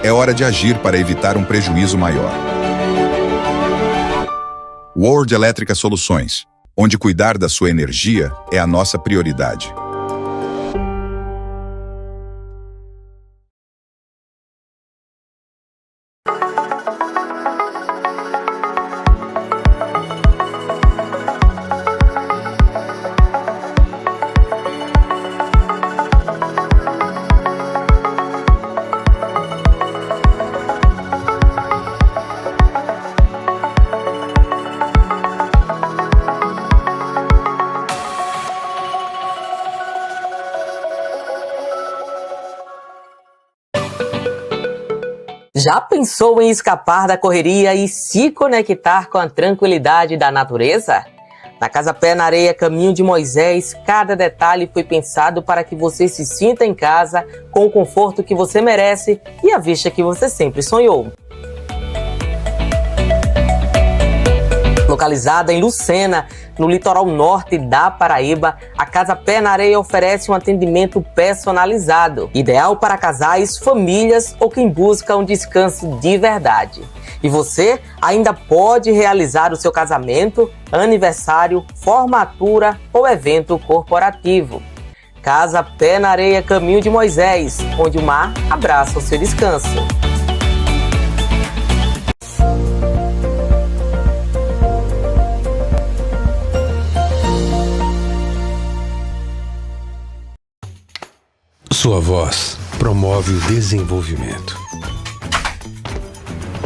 Speaker 2: é hora de agir para evitar um prejuízo maior. World Elétrica Soluções, onde cuidar da sua energia é a nossa prioridade.
Speaker 3: Já pensou em escapar da correria e se conectar com a tranquilidade da natureza? Na Casa Pé na Areia Caminho de Moisés, cada detalhe foi pensado para que você se sinta em casa, com o conforto que você merece e a vista que você sempre sonhou. Localizada em Lucena, no litoral norte da Paraíba, a Casa Pé na Areia oferece um atendimento personalizado, ideal para casais, famílias ou quem busca um descanso de verdade. E você ainda pode realizar o seu casamento, aniversário, formatura ou evento corporativo. Casa Pé na Areia Caminho de Moisés, onde o mar abraça o seu descanso.
Speaker 4: Sua voz promove o desenvolvimento.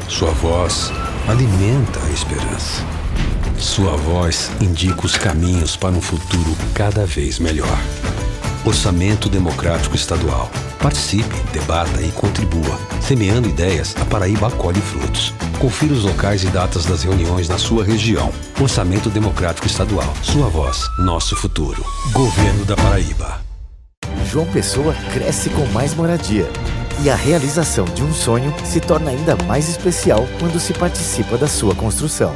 Speaker 4: Sua voz alimenta a esperança. Sua voz indica os caminhos para um futuro cada vez melhor. Orçamento Democrático Estadual. Participe, debata e contribua. Semeando ideias, a Paraíba acolhe frutos. Confira os locais e datas das reuniões na sua região. Orçamento Democrático Estadual. Sua voz, nosso futuro. Governo da Paraíba.
Speaker 5: João Pessoa cresce com mais moradia. E a realização de um sonho se torna ainda mais especial quando se participa da sua construção.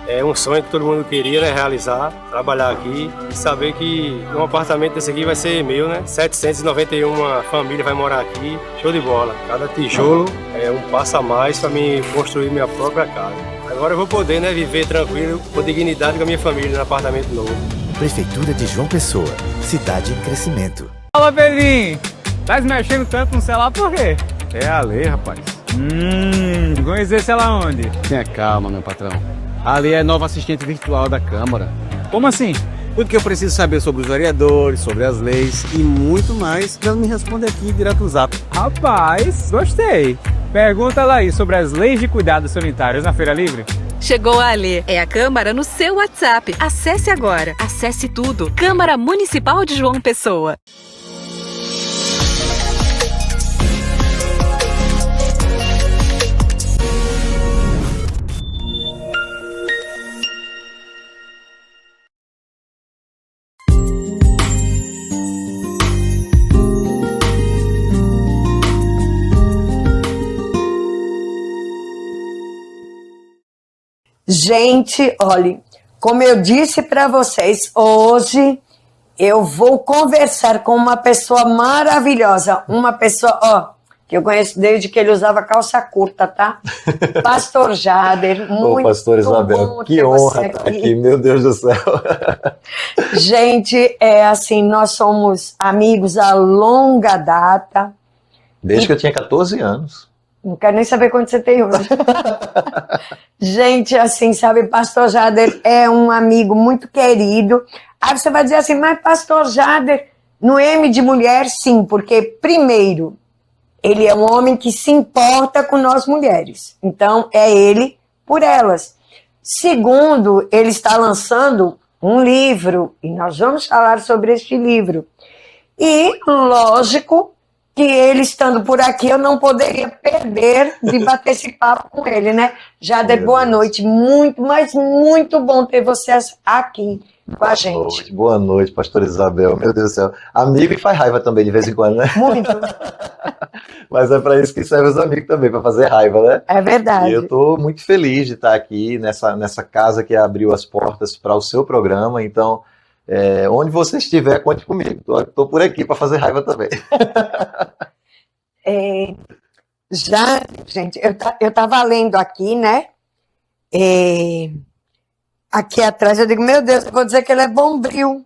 Speaker 6: É um sonho que todo mundo queria, né, realizar, trabalhar aqui e saber que um apartamento desse aqui vai ser meu, né? 791 famílias vai morar aqui, show de bola. Cada tijolo é um passo a mais para mim construir minha própria casa. Agora eu vou poder, né, viver tranquilo, com dignidade com a minha família no apartamento novo.
Speaker 5: Prefeitura de João Pessoa, cidade em crescimento.
Speaker 7: Fala, Pedrinho! Tá se mexendo tanto no celular por quê?
Speaker 8: É a lei, rapaz.
Speaker 7: Conhecer sei lá onde?
Speaker 8: Tenha calma, meu patrão. A lei é nova assistente virtual da Câmara.
Speaker 7: Como assim?
Speaker 8: Tudo que eu preciso saber sobre os vereadores, sobre as leis e muito mais, ela me responde aqui direto no Zap.
Speaker 7: Rapaz, gostei. Pergunta lá aí sobre as leis de cuidados sanitários na Feira Livre.
Speaker 9: Chegou a Alê. É a Câmara no seu WhatsApp. Acesse agora. Acesse tudo. Câmara Municipal de João Pessoa.
Speaker 1: Gente, olha, como eu disse para vocês, hoje eu vou conversar com uma pessoa maravilhosa, uma pessoa, ó, que eu conheço desde que ele usava calça curta, tá? Pastor Jader, muito
Speaker 10: Pastor Isabel, que honra estar aqui, meu Deus do céu.
Speaker 1: Gente, é assim, nós somos amigos a longa data.
Speaker 10: Desde que eu tinha 14 anos.
Speaker 1: Não quero nem saber quanto você tem hoje. Gente, assim, sabe, Pastor Jader é um amigo muito querido. Aí você vai dizer assim, mas Pastor Jader, no M de mulher, sim, porque, primeiro, ele é um homem que se importa com nós mulheres. Então, é ele por elas. Segundo, ele está lançando um livro, e nós vamos falar sobre este livro. E, lógico, que ele estando por aqui, eu não poderia perder de bater esse papo com ele, né? Jader, boa noite. Muito, mas muito bom ter vocês aqui com a gente.
Speaker 10: Boa noite, pastora Isabel. Meu Deus do céu. Amigo e faz raiva também, de vez em quando, né?
Speaker 1: Muito.
Speaker 10: Mas é para isso que servem os amigos também, para fazer raiva, né?
Speaker 1: É verdade.
Speaker 10: E eu estou muito feliz de estar aqui nessa casa que abriu as portas para o seu programa. Então, onde você estiver, conte comigo. Estou por aqui para fazer raiva também.
Speaker 1: Já, gente, eu estava lendo aqui, né? Aqui atrás, eu digo, meu Deus, eu vou dizer que ele é bombril.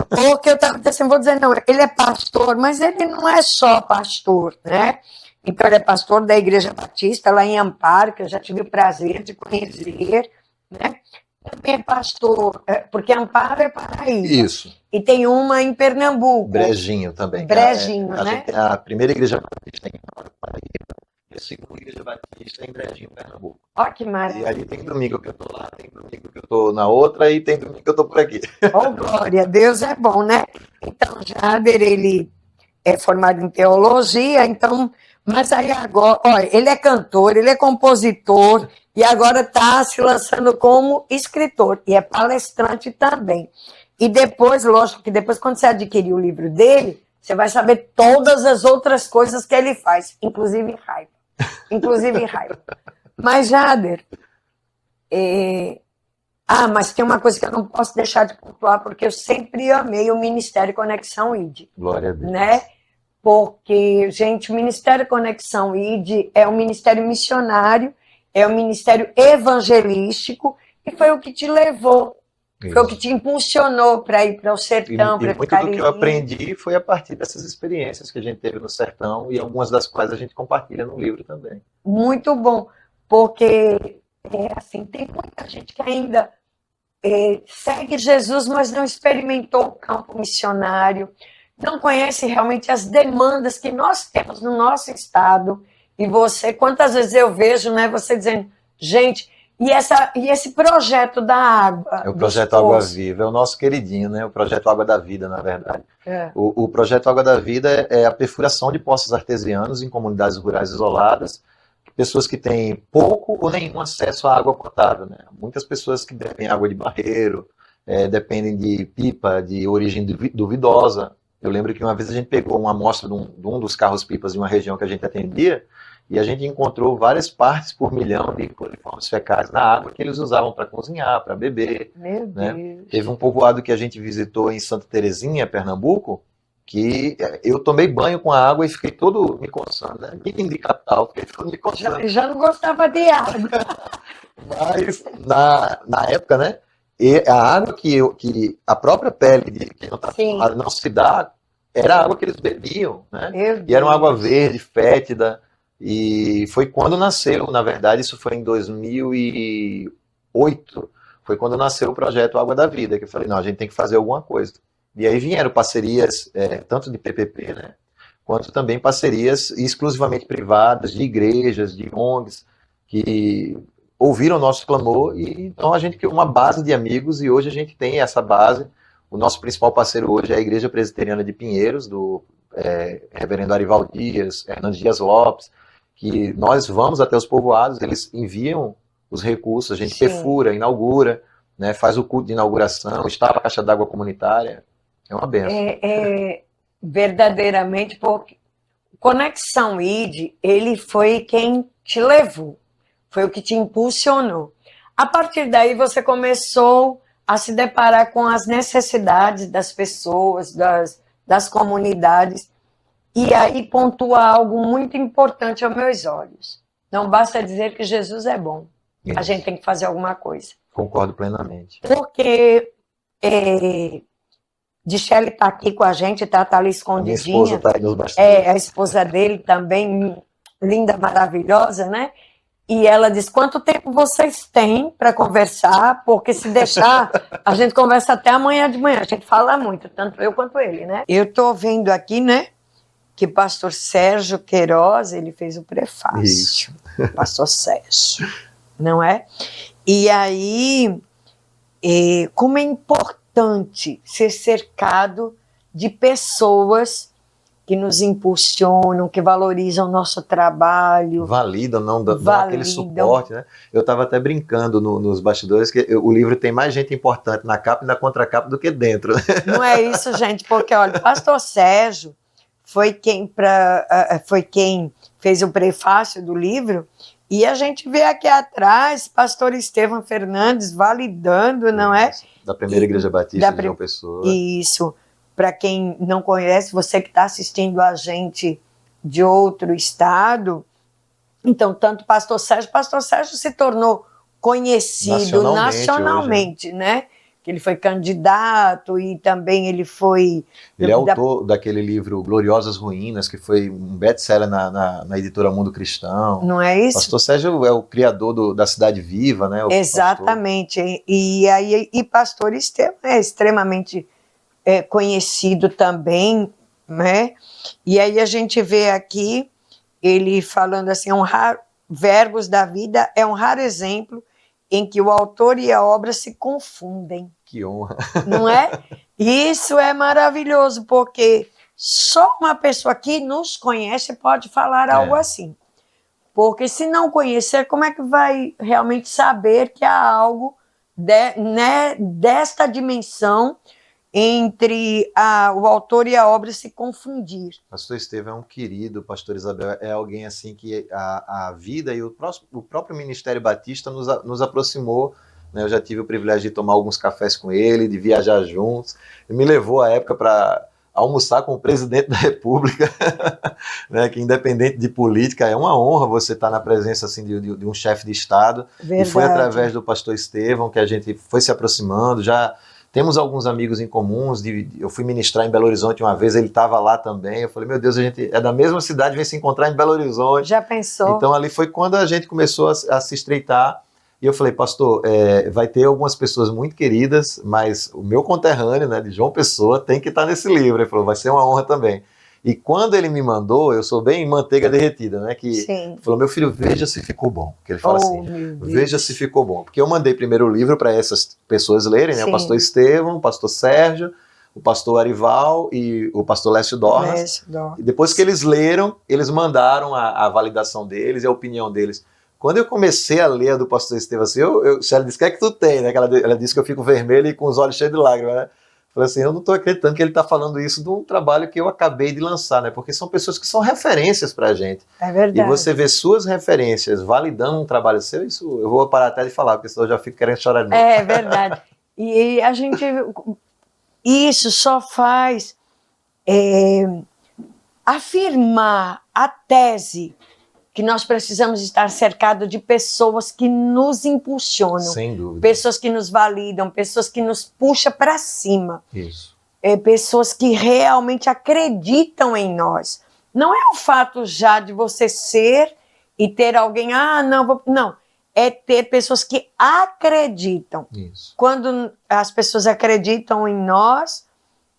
Speaker 1: Porque eu estava assim, vou dizer, não, ele é pastor, mas ele não é só pastor, né? Então, ele é pastor da Igreja Batista, lá em Amparo, que eu já tive o prazer de conhecer, né? Também é pastor, porque Amparo é Paraíba.
Speaker 10: Isso.
Speaker 1: E tem uma em Pernambuco.
Speaker 10: Brejinho também.
Speaker 1: Brejinho,
Speaker 10: a
Speaker 1: né?
Speaker 10: gente tem a primeira Igreja Batista em Paraíba e a segunda Igreja Batista em Brejinho, Pernambuco.
Speaker 1: Ó, que maravilha.
Speaker 10: E aí tem domingo que eu tô lá, tem domingo que eu tô na outra e tem domingo que eu tô por aqui.
Speaker 1: Oh, glória, Deus é bom, né? Então, Jader, ele é formado em teologia, então, mas aí agora, olha, ele é cantor, ele é compositor e agora está se lançando como escritor e é palestrante também. E depois, lógico que depois, quando você adquirir o livro dele, você vai saber todas as outras coisas que ele faz, inclusive raiva. Inclusive raiva. Mas, Jader, mas tem uma coisa que eu não posso deixar de pontuar, porque eu sempre amei o Ministério Conexão ID.
Speaker 10: Glória a Deus.
Speaker 1: Né? Porque, gente, o Ministério Conexão ID é um ministério missionário, é um ministério evangelístico, e foi o que te levou, foi o que te impulsionou para ir para o sertão, para
Speaker 10: muito do que eu aprendi foi a partir dessas experiências que a gente teve no sertão, e algumas das quais a gente compartilha no livro também.
Speaker 1: Muito bom, porque assim, tem muita gente que ainda segue Jesus, mas não experimentou o campo missionário, não conhece realmente as demandas que nós temos no nosso estado. E você, quantas vezes eu vejo, né, você dizendo, gente, e esse projeto da água?
Speaker 10: É o projeto Água Viva, é o nosso queridinho, né? O projeto Água da Vida, na verdade. O projeto Água da Vida é a perfuração de poços artesianos em comunidades rurais isoladas, pessoas que têm pouco ou nenhum acesso à água potável, né? Muitas pessoas que bebem água de barreiro, dependem de pipa de origem duvidosa. Eu lembro que uma vez a gente pegou uma amostra de um dos carros-pipas de uma região que a gente atendia, e a gente encontrou várias partes por milhão de coliformes fecais na água que eles usavam para cozinhar, para beber.
Speaker 1: Meu
Speaker 10: né?
Speaker 1: Deus.
Speaker 10: Teve um povoado que a gente visitou em Santa Terezinha, Pernambuco, que eu tomei banho com a água e fiquei todo me coçando, né? Que indicatal, fiquei todo me coçando.
Speaker 1: Já não gostava de água.
Speaker 10: Mas, na época, né? E a água que a própria pele de quem não se dá, era a água que eles bebiam, né? E era uma água verde, fétida. E foi quando nasceu, na verdade, isso foi em 2008, foi quando nasceu o projeto Água da Vida, que eu falei, não, a gente tem que fazer alguma coisa. E aí vieram parcerias, tanto de PPP, né, quanto também parcerias exclusivamente privadas, de igrejas, de ONGs, que ouviram o nosso clamor, e então a gente criou uma base de amigos, e hoje a gente tem essa base. O nosso principal parceiro hoje é a Igreja Presbiteriana de Pinheiros, do reverendo Arival Dias, Hernandes Dias Lopes, que nós vamos até os povoados, eles enviam os recursos, a gente perfura, inaugura, né, faz o culto de inauguração, instala a caixa d'água comunitária, é uma benção.
Speaker 1: Verdadeiramente, porque Conexão ID, ele foi quem te levou, foi o que te impulsionou. A partir daí você começou a se deparar com as necessidades das pessoas, das comunidades, e aí pontua algo muito importante aos meus olhos. Não basta dizer que Jesus é bom. Isso. A gente tem que fazer alguma coisa.
Speaker 10: Concordo plenamente.
Speaker 1: Porque Dichele está aqui com a gente, tá ali escondidinha.
Speaker 10: A minha esposa está aí nos bastidores.
Speaker 1: A esposa dele também, linda, maravilhosa, né? E ela diz, quanto tempo vocês têm para conversar? Porque se deixar, a gente conversa até amanhã de manhã. A gente fala muito, tanto eu quanto ele, né? Eu estou vendo aqui, né, que o pastor Sérgio Queiroz, ele fez o prefácio.
Speaker 10: Isso.
Speaker 1: Pastor Sérgio. não é? E aí, como é importante ser cercado de pessoas que nos impulsionam, que valorizam o nosso trabalho.
Speaker 10: Validam, dão aquele suporte, né? Eu estava até brincando nos bastidores que o livro tem mais gente importante na capa e na contracapa do que dentro.
Speaker 1: Não é isso, gente, porque, olha, o pastor Sérgio foi quem fez o prefácio do livro, e a gente vê aqui atrás pastor Estevão Fernandes validando, não é?
Speaker 10: Da primeira Igreja Batista de João Pessoa.
Speaker 1: Isso. Para quem não conhece, você que está assistindo a gente de outro estado, então, tanto pastor Sérgio se tornou conhecido nacionalmente, né? Que ele foi candidato e também ele foi...
Speaker 10: Ele é autor daquele livro Gloriosas Ruínas, que foi um best-seller na editora Mundo Cristão.
Speaker 1: Não é isso?
Speaker 10: Pastor Sérgio é o criador da Cidade Viva, né?
Speaker 1: Exatamente. E pastor Estevão é extremamente conhecido também, né? E aí a gente vê aqui ele falando assim, Verbos da Vida é um raro exemplo em que o autor e a obra se confundem.
Speaker 10: Que honra!
Speaker 1: Não é? Isso é maravilhoso, porque só uma pessoa que nos conhece pode falar algo assim. Porque se não conhecer, como é que vai realmente saber que há algo desta dimensão entre o autor e a obra se confundir?
Speaker 10: Pastor Estevão é um querido, pastor Isabel é alguém assim que a vida e o próprio Ministério Batista nos aproximou, né? Eu já tive o privilégio de tomar alguns cafés com ele, de viajar juntos, ele me levou à época para almoçar com o presidente da República, né? Que independente de política, é uma honra você estar na presença assim, de um chefe de Estado. Verdade. E foi através do pastor Estevão que a gente foi se aproximando, já temos alguns amigos em comuns, eu fui ministrar em Belo Horizonte uma vez, ele estava lá também, eu falei, meu Deus, a gente é da mesma cidade, vem se encontrar em Belo Horizonte.
Speaker 1: Já pensou?
Speaker 10: Então ali foi quando a gente começou a se estreitar, e eu falei, pastor, vai ter algumas pessoas muito queridas, mas o meu conterrâneo, né, de João Pessoa, tem que estar nesse livro. Ele falou, vai ser uma honra também. E quando ele me mandou, eu sou bem manteiga derretida, né? Que falou, meu filho, veja se ficou bom. Que ele fala assim, veja se ficou bom. Porque eu mandei primeiro o livro para essas pessoas lerem, né? O pastor Estevão, o pastor Sérgio, o pastor Arival e o pastor Lécio Dornas. E depois que eles leram, eles mandaram a validação deles e a opinião deles. Quando eu comecei a ler a do pastor Estevão, assim, ela disse, o que é que tu tem? Né? Ela disse que eu fico vermelho e com os olhos cheios de lágrimas, né? Falei assim, eu não estou acreditando que ele está falando isso de um trabalho que eu acabei de lançar, né? Porque são pessoas que são referências para a gente.
Speaker 1: É verdade.
Speaker 10: E você vê suas referências validando um trabalho seu, isso eu vou parar até de falar, porque senão eu já fico querendo chorar de novo.
Speaker 1: É verdade. E a gente... Isso só faz afirmar a tese que nós precisamos estar cercados de pessoas que nos impulsionam.
Speaker 10: Sem dúvida.
Speaker 1: Pessoas que nos validam, pessoas que nos puxam para cima.
Speaker 10: Isso.
Speaker 1: Pessoas que realmente acreditam em nós. Não é o fato já de você ser e ter alguém, não. É ter pessoas que acreditam.
Speaker 10: Isso.
Speaker 1: Quando as pessoas acreditam em nós,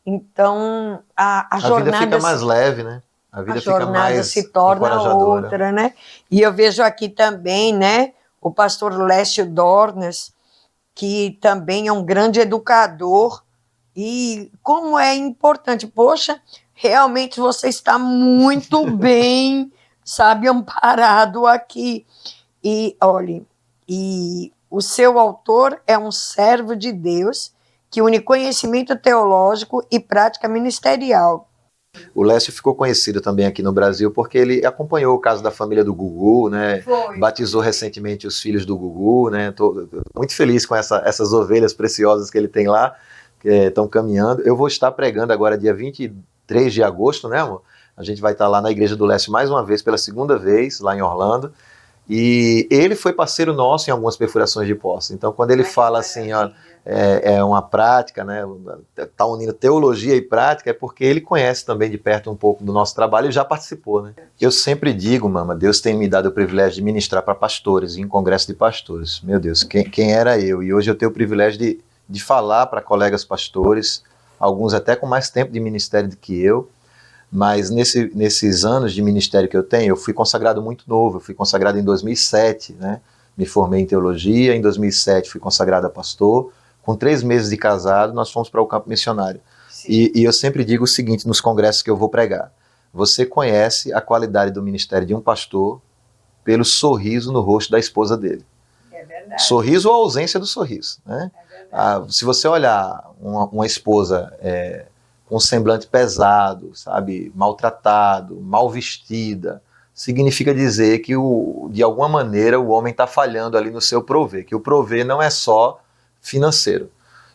Speaker 1: então a jornada...
Speaker 10: A vida fica mais leve, né? A vida fica mais
Speaker 1: se torna outra, né? E eu vejo aqui também, né, o pastor Lécio Dornas, que também é um grande educador, e como é importante, poxa, realmente você está muito bem, sabe, amparado aqui. E, olhe, o seu autor é um servo de Deus que une conhecimento teológico e prática ministerial.
Speaker 10: O Lécio ficou conhecido também aqui no Brasil porque ele acompanhou o caso da família do Gugu, né? Batizou recentemente os filhos do Gugu, né? Tô muito feliz com essas ovelhas preciosas que ele tem lá, que estão caminhando. Eu vou estar pregando agora dia 23 de agosto, né, amor? A gente vai estar lá na Igreja do Lécio mais uma vez, pela segunda vez, lá em Orlando. E ele foi parceiro nosso em algumas perfurações de poço. Então, quando ele fala assim, ó, é uma prática, né, tá unindo teologia e prática, é porque ele conhece também de perto um pouco do nosso trabalho e já participou, né? Eu sempre digo, mama, Deus tem me dado o privilégio de ministrar para pastores, em congresso de pastores. Meu Deus, quem era eu? E hoje eu tenho o privilégio de falar para colegas pastores, alguns até com mais tempo de ministério do que eu, mas nesses anos de ministério que eu tenho, eu fui consagrado muito novo, eu fui consagrado em 2007, né? me formei em teologia, em 2007 fui consagrado a pastor, com 3 meses de casado nós fomos para o campo missionário. E eu sempre digo o seguinte nos congressos que eu vou pregar: você conhece a qualidade do ministério de um pastor pelo sorriso no rosto da esposa dele.
Speaker 1: É verdade.
Speaker 10: Sorriso ou ausência do sorriso, né? Se você olhar uma esposa com um semblante pesado, sabe, maltratado, mal vestida, significa dizer que de alguma maneira o homem está falhando ali no seu prover, que o prover não é só financeiro.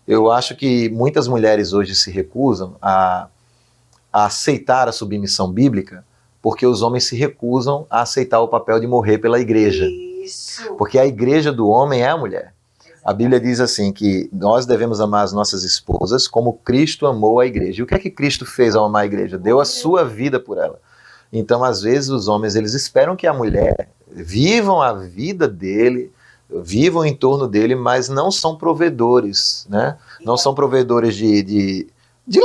Speaker 10: Eu acho que muitas mulheres hoje se recusam a aceitar a submissão bíblica porque os homens se recusam a aceitar o papel de morrer pela igreja.
Speaker 1: Isso.
Speaker 10: Porque a igreja do homem é a mulher. A Bíblia diz assim que nós devemos amar as nossas esposas como Cristo amou a igreja. E o que é que Cristo fez ao amar a igreja? Deu a sua vida por ela. Então, às vezes, os homens eles esperam que a mulher vivam a vida dele, vivam em torno dele, mas não são provedores, né? Não são provedores de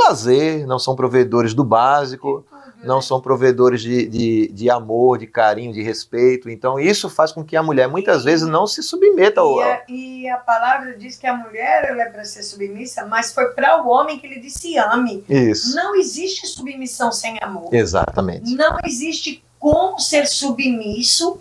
Speaker 10: lazer, não são provedores do básico, não são provedores de amor, de carinho, de respeito. Então, isso faz com que a mulher, muitas vezes, não se submeta ao...
Speaker 1: E a palavra diz que a mulher ela é para ser submissa, mas foi para o homem que ele disse ame.
Speaker 10: Isso.
Speaker 1: Não existe submissão sem amor.
Speaker 10: Exatamente.
Speaker 1: Não existe como ser submisso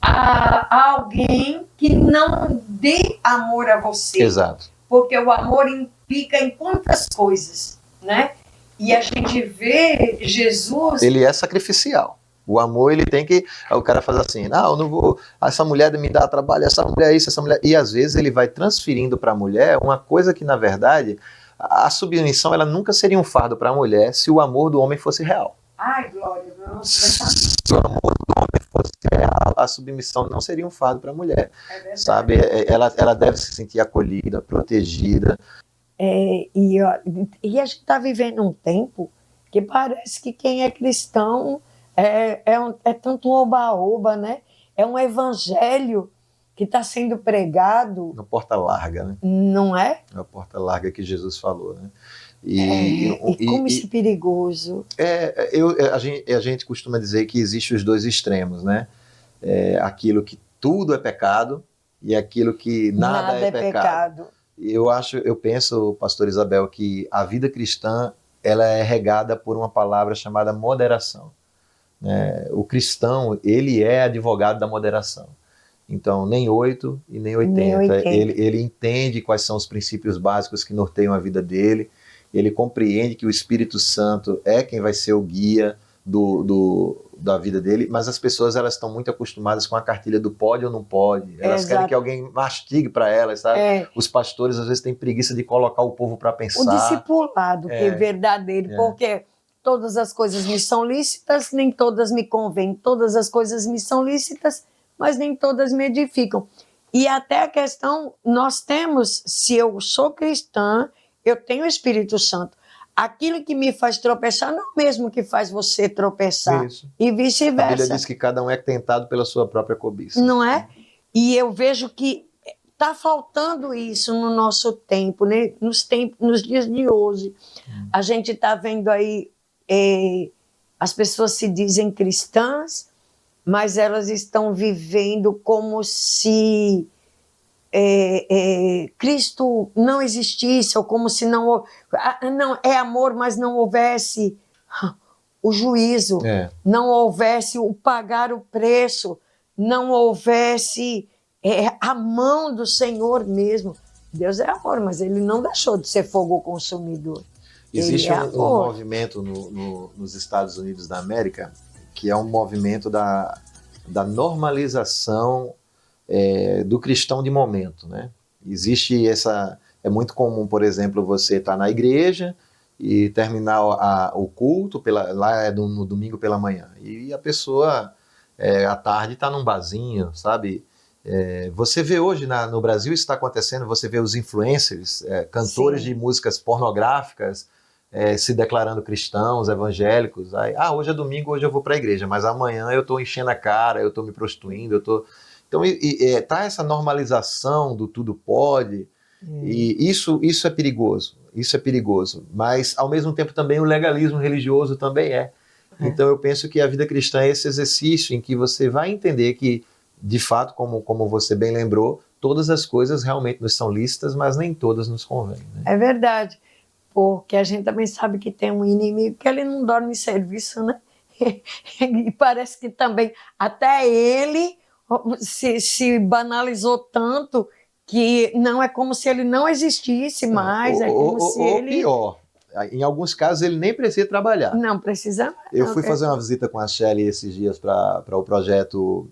Speaker 1: a alguém que não dê amor a você.
Speaker 10: Exato.
Speaker 1: Porque o amor implica em quantas coisas, né? E a gente vê Jesus...
Speaker 10: Ele é sacrificial. O amor, ele tem que... O cara faz assim, eu não vou... Essa mulher me dá trabalho, essa mulher é isso, essa mulher... E às vezes ele vai transferindo para a mulher uma coisa que, na verdade, a submissão, ela nunca seria um fardo para a mulher se o amor do homem fosse real.
Speaker 1: Ai, glória, vamos
Speaker 10: Se o amor do homem fosse real, a submissão não seria um fardo para a mulher. Sabe? Ela deve se sentir acolhida, protegida.
Speaker 1: E a gente está vivendo um tempo que parece que quem é cristão é tanto oba-oba, né? É um evangelho que está sendo pregado.
Speaker 10: Uma porta larga, né?
Speaker 1: Não é?
Speaker 10: É a porta larga que Jesus falou, né?
Speaker 1: Como isso é perigoso.
Speaker 10: A gente costuma dizer que existem os dois extremos, né? Aquilo que tudo é pecado e aquilo que nada é pecado. Eu penso, pastor Isabel, que a vida cristã ela é regada por uma palavra chamada moderação. O cristão, ele é advogado da moderação. Então, nem 8 e nem 80. Ele entende quais são os princípios básicos que norteiam a vida dele. Ele compreende que o Espírito Santo é quem vai ser o guia da vida dele, mas as pessoas elas estão muito acostumadas com a cartilha do pode ou não pode. Elas querem que alguém mastigue para elas, sabe? Os pastores às vezes têm preguiça de colocar o povo para pensar.
Speaker 1: O discipulado, que é verdadeiro, porque todas as coisas me são lícitas, nem todas me convêm. Todas as coisas me são lícitas, mas nem todas me edificam. E até a questão, nós temos, se eu sou cristã, eu tenho o Espírito Santo. Aquilo que me faz tropeçar não é o mesmo que faz você tropeçar. Isso. E vice-versa.
Speaker 10: A Bíblia diz que cada um é tentado pela sua própria cobiça.
Speaker 1: Não é? E eu vejo que está faltando isso no nosso tempo, né? Nos dias de hoje. A gente está vendo aí, as pessoas se dizem cristãs, mas elas estão vivendo como se Cristo não existisse, ou como se não é amor, mas não houvesse o juízo, não houvesse o pagar o preço, não houvesse a mão do Senhor mesmo. Deus é amor, mas ele não deixou de ser fogo consumidor.
Speaker 10: Existe um movimento nos Estados Unidos da América que é um movimento da normalização do cristão de momento, né? Existe é muito comum, por exemplo, você estar na igreja e terminar o culto lá no domingo pela manhã e a pessoa à tarde está num barzinho, sabe? Você vê hoje no Brasil isso está acontecendo, você vê os influencers, cantores de músicas pornográficas se declarando cristãos, evangélicos. Aí, hoje é domingo, hoje eu vou para a igreja, mas amanhã eu estou enchendo a cara, eu estou me prostituindo, Então, tá essa normalização do tudo pode, e isso é perigoso, mas, ao mesmo tempo, também o legalismo religioso também é. Então, eu penso que a vida cristã é esse exercício em que você vai entender que de fato, como você bem lembrou, todas as coisas realmente nos são lícitas, mas nem todas nos convêm. Né?
Speaker 1: É verdade, porque a gente também sabe que tem um inimigo que ele não dorme em serviço, né? E parece que também até ele se banalizou tanto que não é como se ele não existisse mais, é como se ele...
Speaker 10: pior, em alguns casos ele nem precisa trabalhar.
Speaker 1: Não precisa.
Speaker 10: Eu fui fazer uma visita com a Shelly esses dias para o projeto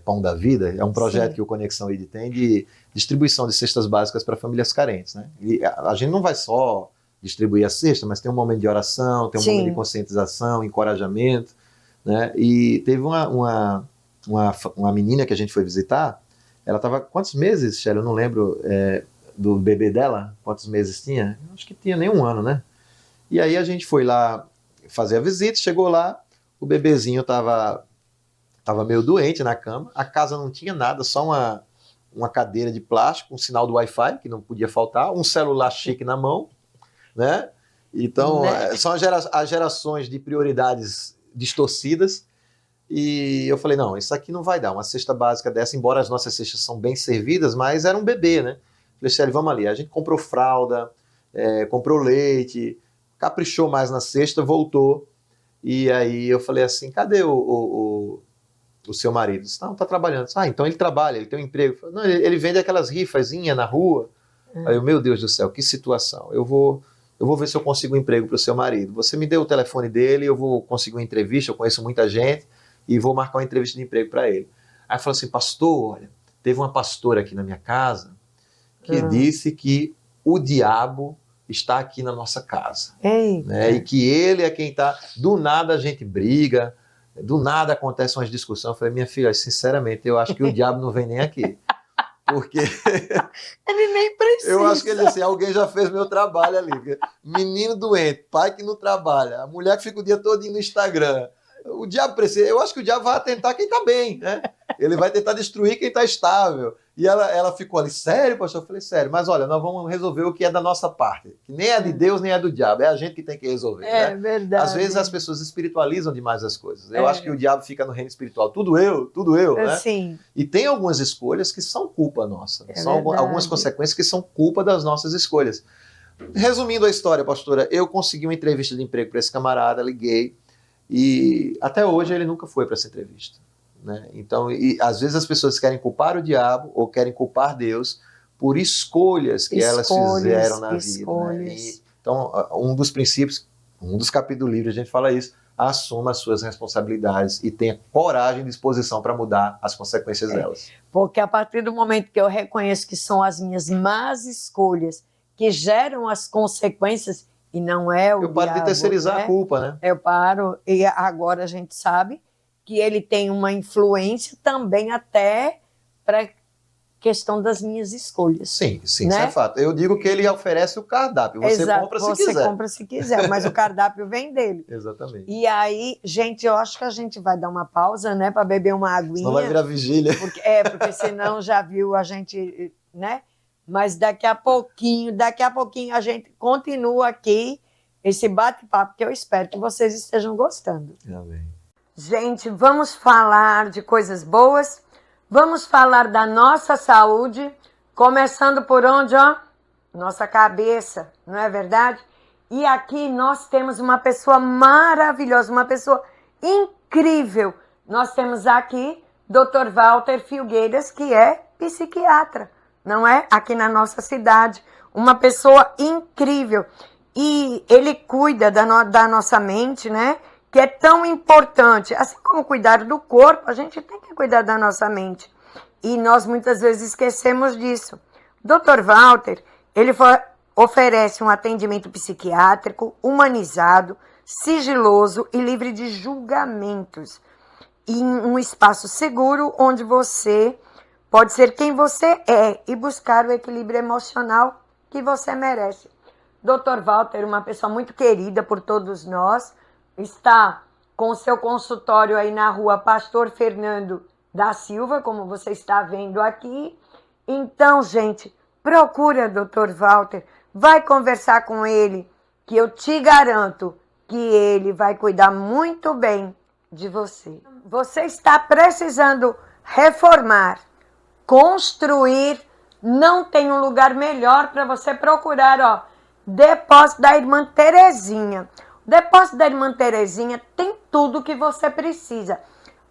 Speaker 10: Pão da Vida. É um projeto Sim. que o Conexão ID tem de distribuição de cestas básicas para famílias carentes. Né? E a gente não vai só distribuir a cesta, mas tem um momento de oração, tem um Sim. momento de conscientização, encorajamento. Né? E teve uma menina que a gente foi visitar, ela estava quantos meses, Shelly? Eu não lembro do bebê dela, quantos meses tinha? Acho que tinha nem 1 ano, né? E aí a gente foi lá fazer a visita, chegou lá, o bebezinho estava meio doente na cama, a casa não tinha nada, só uma cadeira de plástico, um sinal do Wi-Fi, que não podia faltar, um celular chique na mão, né? Então, são as gerações de prioridades distorcidas, e eu falei, não, isso aqui não vai dar, uma cesta básica dessa, embora as nossas cestas são bem servidas, mas era um bebê, né? Falei, Shelly, vamos ali, a gente comprou fralda, comprou leite, caprichou mais na cesta, voltou, e aí eu falei assim, cadê o seu marido? Disse, não, tá trabalhando. Disse, então ele trabalha, ele tem um emprego. Falei, não, ele vende aquelas rifazinhas na rua. Aí eu, meu Deus do céu, que situação. Eu vou ver se eu consigo um emprego para o seu marido. Você me deu o telefone dele, eu vou conseguir uma entrevista, eu conheço muita gente, e vou marcar uma entrevista de emprego para ele. Aí falou assim, pastor, olha, teve uma pastora aqui na minha casa que disse que o diabo está aqui na nossa casa. Né? E que ele é quem está... Do nada a gente briga, do nada acontecem umas discussões. Eu falei, minha filha, sinceramente, eu acho que o diabo não vem nem aqui. Porque...
Speaker 1: ele nem precisa.
Speaker 10: Eu acho que ele assim, alguém já fez meu trabalho ali. Menino doente, pai que não trabalha, a mulher que fica o dia todo no Instagram. O diabo precisa... Eu acho que o diabo vai atentar quem está bem, né? Ele vai tentar destruir quem está estável. E ela ficou ali, sério, pastor? Eu falei, sério, mas olha, nós vamos resolver o que é da nossa parte. Que nem é de Deus, nem é do diabo. É a gente que tem que resolver.
Speaker 1: É,
Speaker 10: né?
Speaker 1: Verdade.
Speaker 10: Às vezes as pessoas espiritualizam demais as coisas. Eu acho que o diabo fica no reino espiritual. Tudo eu, né?
Speaker 1: Sim.
Speaker 10: E tem algumas escolhas que são culpa nossa. São algumas consequências que são culpa das nossas escolhas. Resumindo a história, pastora, eu consegui uma entrevista de emprego para esse camarada, liguei, e até hoje ele nunca foi para essa entrevista. Né? Então, às vezes as pessoas querem culpar o diabo ou querem culpar Deus por escolhas que elas fizeram na vida. Né? Então, um dos princípios, um dos capítulos do livro, a gente fala isso, assuma as suas responsabilidades e tenha coragem e disposição para mudar as consequências delas.
Speaker 1: Porque a partir do momento que eu reconheço que são as minhas más escolhas que geram as consequências, e não é o diabo. Eu paro de
Speaker 10: terceirizar a culpa, né?
Speaker 1: Eu paro, e agora a gente sabe que ele tem uma influência também até para a questão das minhas escolhas.
Speaker 10: Sim,
Speaker 1: né?
Speaker 10: Isso é fato. Eu digo que ele oferece o cardápio, você compra se quiser.
Speaker 1: Você compra se quiser, mas o cardápio vem dele.
Speaker 10: Exatamente.
Speaker 1: E aí, gente, eu acho que a gente vai dar uma pausa, né, para beber uma aguinha.
Speaker 10: Senão vai virar vigília.
Speaker 1: Porque senão já viu a gente, né? Mas daqui a pouquinho a gente continua aqui esse bate-papo que eu espero que vocês estejam gostando.
Speaker 10: Amém.
Speaker 1: Gente, vamos falar de coisas boas, vamos falar da nossa saúde, começando por onde, ó? Nossa cabeça, não é verdade? E aqui nós temos uma pessoa maravilhosa, uma pessoa incrível. Nós temos aqui Dr. Walter Filgueiras, que é psiquiatra, não é? Aqui na nossa cidade, uma pessoa incrível. E ele cuida da nossa mente, né? Que é tão importante. Assim como cuidar do corpo, a gente tem que cuidar da nossa mente. E nós muitas vezes esquecemos disso. Dr. Walter, ele oferece um atendimento psiquiátrico humanizado, sigiloso e livre de julgamentos. Em um espaço seguro onde você pode ser quem você é e buscar o equilíbrio emocional que você merece. Dr. Walter, uma pessoa muito querida por todos nós, está com o seu consultório aí na rua Pastor Fernando da Silva, como você está vendo aqui. Então, gente, procura Dr. Walter, vai conversar com ele, que eu te garanto que ele vai cuidar muito bem de você. Você está precisando reformar, construir, não tem um lugar melhor para você procurar, ó. Depósito da Irmã Terezinha. O Depósito da Irmã Terezinha tem tudo que você precisa.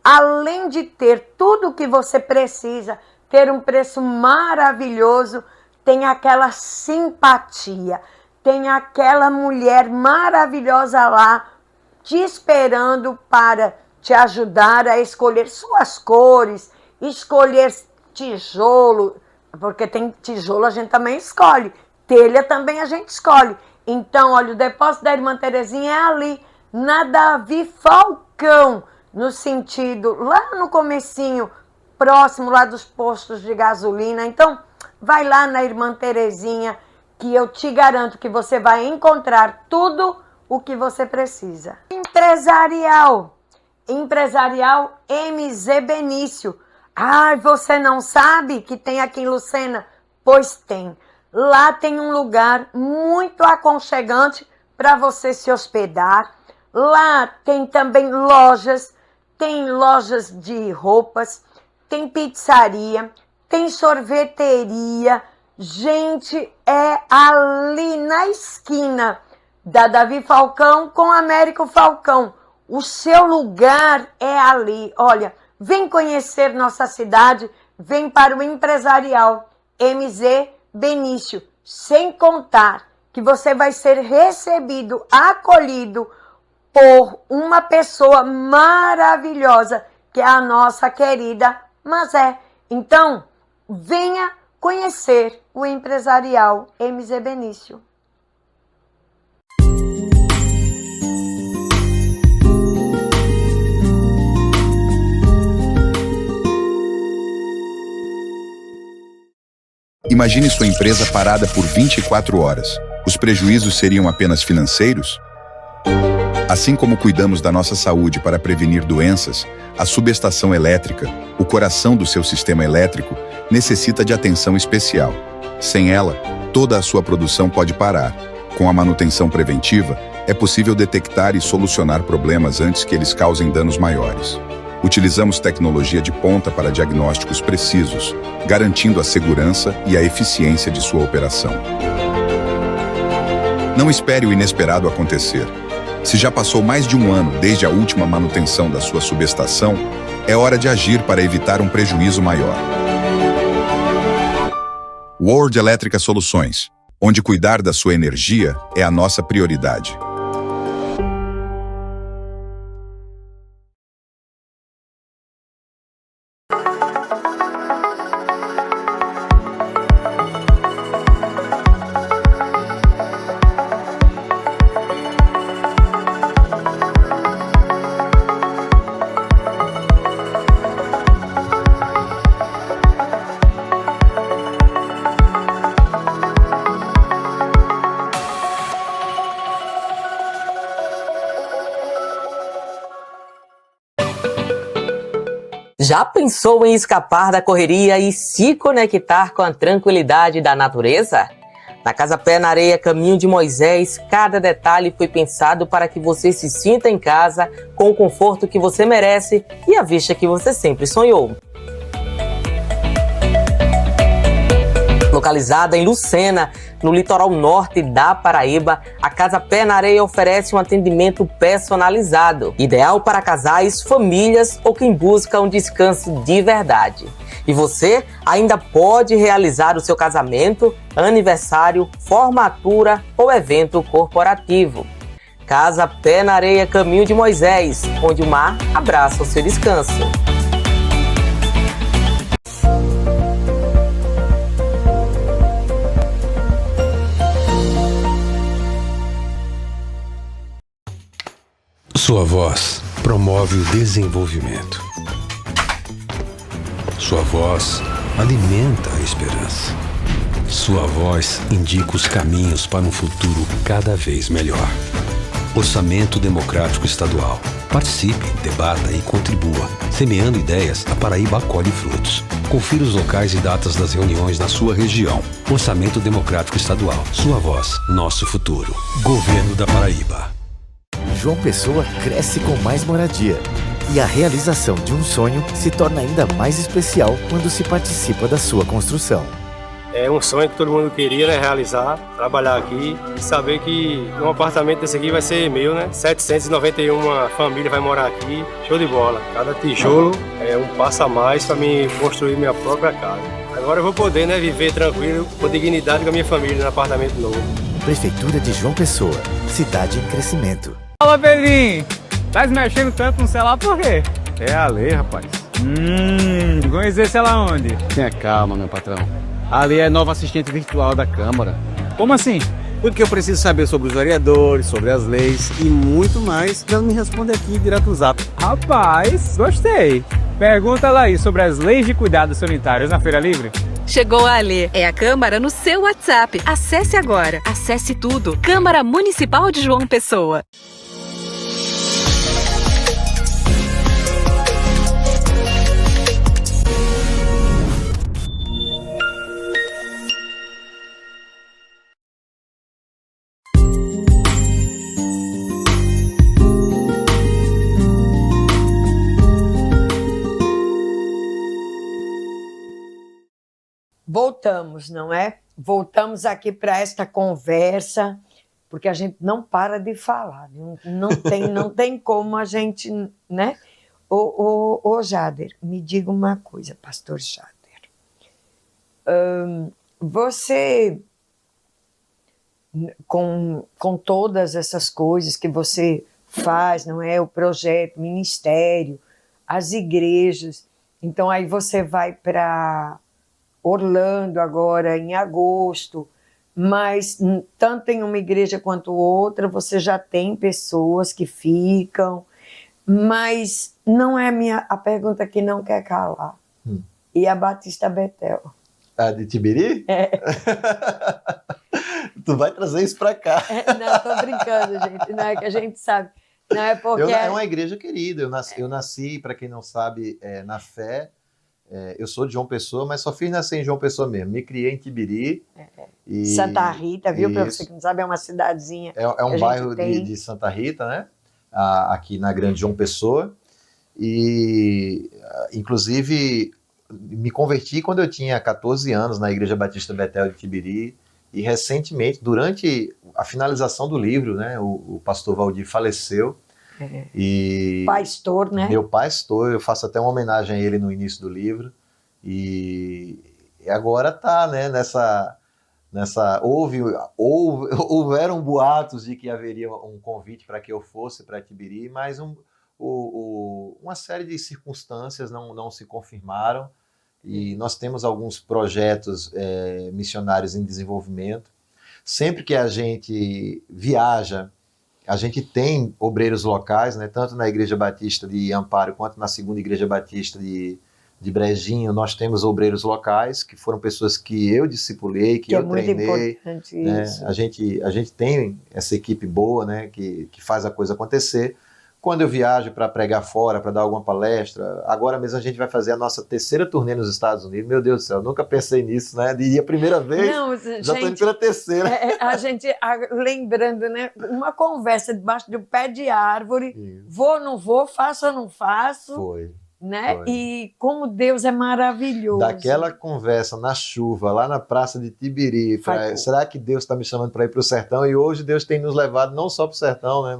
Speaker 1: Além de ter tudo o que você precisa, ter um preço maravilhoso, tem aquela simpatia, tem aquela mulher maravilhosa lá te esperando para te ajudar a escolher suas cores, escolher tijolo, porque tem tijolo a gente também escolhe, telha também a gente escolhe. Então, olha, o Depósito da Irmã Terezinha é ali, na Davi Falcão, no sentido, lá no comecinho, próximo lá dos postos de gasolina. Então, vai lá na Irmã Terezinha, que eu te garanto que você vai encontrar tudo o que você precisa. Empresarial MZ Benício. Ai, você não sabe que tem aqui em Lucena? Pois tem. Lá tem um lugar muito aconchegante para você se hospedar. Lá tem também lojas, tem lojas de roupas, tem pizzaria, tem sorveteria. Gente, é ali na esquina da Davi Falcão com Américo Falcão. O seu lugar é ali. Olha, vem conhecer nossa cidade, vem para o Empresarial MZ Benício. Sem contar que você vai ser recebido, acolhido por uma pessoa maravilhosa, que é a nossa querida Mazé. Então, venha conhecer o Empresarial MZ Benício.
Speaker 2: Imagine sua empresa parada por 24 horas. Os prejuízos seriam apenas financeiros? Assim como cuidamos da nossa saúde para prevenir doenças, a subestação elétrica, o coração do seu sistema elétrico, necessita de atenção especial. Sem ela, toda a sua produção pode parar. Com a manutenção preventiva, é possível detectar e solucionar problemas antes que eles causem danos maiores. Utilizamos tecnologia de ponta para diagnósticos precisos, garantindo a segurança e a eficiência de sua operação. Não espere o inesperado acontecer. Se já passou mais de um ano desde a última manutenção da sua subestação, é hora de agir para evitar um prejuízo maior. World Elétrica Soluções, onde cuidar da sua energia é a nossa prioridade.
Speaker 3: Já pensou em escapar da correria e se conectar com a tranquilidade da natureza? Na Casa Pé na Areia Caminho de Moisés, cada detalhe foi pensado para que você se sinta em casa, com o conforto que você merece e a vista que você sempre sonhou. Localizada em Lucena, no litoral norte da Paraíba, a Casa Pé na Areia oferece um atendimento personalizado, ideal para casais, famílias ou quem busca um descanso de verdade. E você ainda pode realizar o seu casamento, aniversário, formatura ou evento corporativo. Casa Pé na Areia Caminho de Moisés, onde o mar abraça o seu descanso.
Speaker 4: Sua voz promove o desenvolvimento. Sua voz alimenta a esperança. Sua voz indica os caminhos para um futuro cada vez melhor. Orçamento Democrático Estadual. Participe, debata e contribua. Semeando ideias, a Paraíba colhe frutos. Confira os locais e datas das reuniões na sua região. Orçamento Democrático Estadual. Sua voz, nosso futuro. Governo da Paraíba.
Speaker 5: João Pessoa cresce com mais moradia. E a realização de um sonho se torna ainda mais especial quando se participa da sua construção.
Speaker 6: É um sonho que todo mundo queria, né, realizar, trabalhar aqui e saber que um apartamento desse aqui vai ser meu, né? 791 famílias vai morar aqui, show de bola. Cada tijolo é um passo a mais para mim construir minha própria casa. Agora eu vou poder, né, viver tranquilo, com dignidade com a minha família no apartamento novo.
Speaker 5: Prefeitura de João Pessoa, cidade em crescimento.
Speaker 7: Fala, Pedrinho! Tá se mexendo tanto no celular por quê?
Speaker 8: É a lei, rapaz.
Speaker 7: Conhecer esse lá onde?
Speaker 8: Tenha calma, meu patrão. Ali é nova assistente virtual da Câmara.
Speaker 7: Como assim?
Speaker 8: Tudo que eu preciso saber sobre os vereadores, sobre as leis e muito mais, ela me responde aqui direto no Zap.
Speaker 7: Rapaz, gostei. Pergunta lá aí sobre as leis de cuidados sanitários na Feira Livre.
Speaker 9: Chegou a Alê. É a Câmara no seu WhatsApp. Acesse agora. Acesse tudo. Câmara Municipal de João Pessoa.
Speaker 1: Voltamos, não é? Voltamos aqui para esta conversa, porque a gente não para de falar, não tem como a gente, né? Ô Jader, me diga uma coisa, pastor Jader. Você, com todas essas coisas que você faz, não é? O projeto, ministério, as igrejas, então aí você vai para Orlando agora, em agosto, mas tanto em uma igreja quanto outra, você já tem pessoas que ficam, mas não é a pergunta que não quer calar. E a Batista Betel?
Speaker 10: A de Tibiri?
Speaker 1: É.
Speaker 10: Tu vai trazer isso pra cá.
Speaker 1: Não, tô brincando, gente, não é que a gente sabe. Não é porque...
Speaker 10: É uma igreja querida, eu nasci, para quem não sabe, na fé. Eu sou de João Pessoa, mas só fiz nascer em João Pessoa mesmo. Me criei em Tibiri. E...
Speaker 1: Santa Rita, viu? Para você que não sabe, é uma cidadezinha.
Speaker 10: É um bairro de Santa Rita, né? Aqui na Grande João Pessoa. E, inclusive, me converti quando eu tinha 14 anos na Igreja Batista Betel de Tibiri. E, recentemente, durante a finalização do livro, né, o pastor Valdir faleceu. E
Speaker 1: pastor, né?
Speaker 10: Meu pastor, eu faço até uma homenagem a ele no início do livro. E agora tá, né, houveram boatos de que haveria um convite para que eu fosse para Tibiri, mas uma série de circunstâncias não se confirmaram. E nós temos alguns projetos missionários em desenvolvimento. Sempre que a gente viaja, a gente tem obreiros locais, né, tanto na Igreja Batista de Amparo quanto na Segunda Igreja Batista de Brejinho. Nós temos obreiros locais, que foram pessoas que eu discipulei, que eu treinei. É muito importante isso. A gente tem essa equipe boa, né, que faz a coisa acontecer. Quando eu viajo para pregar fora, para dar alguma palestra, agora mesmo a gente vai fazer a nossa 3ª turnê nos Estados Unidos. Meu Deus do céu, eu nunca pensei nisso, né? De ir a primeira vez, já estou indo pela 3ª.
Speaker 1: A gente, lembrando, né? Uma conversa debaixo de um pé de árvore, isso. Vou, não vou, faço ou não faço.
Speaker 10: Foi.
Speaker 1: Né? Foi. E como Deus é maravilhoso.
Speaker 10: Daquela conversa na chuva, lá na praça de Tibiri, será que Deus está me chamando para ir para o sertão? E hoje Deus tem nos levado não só para o sertão, né?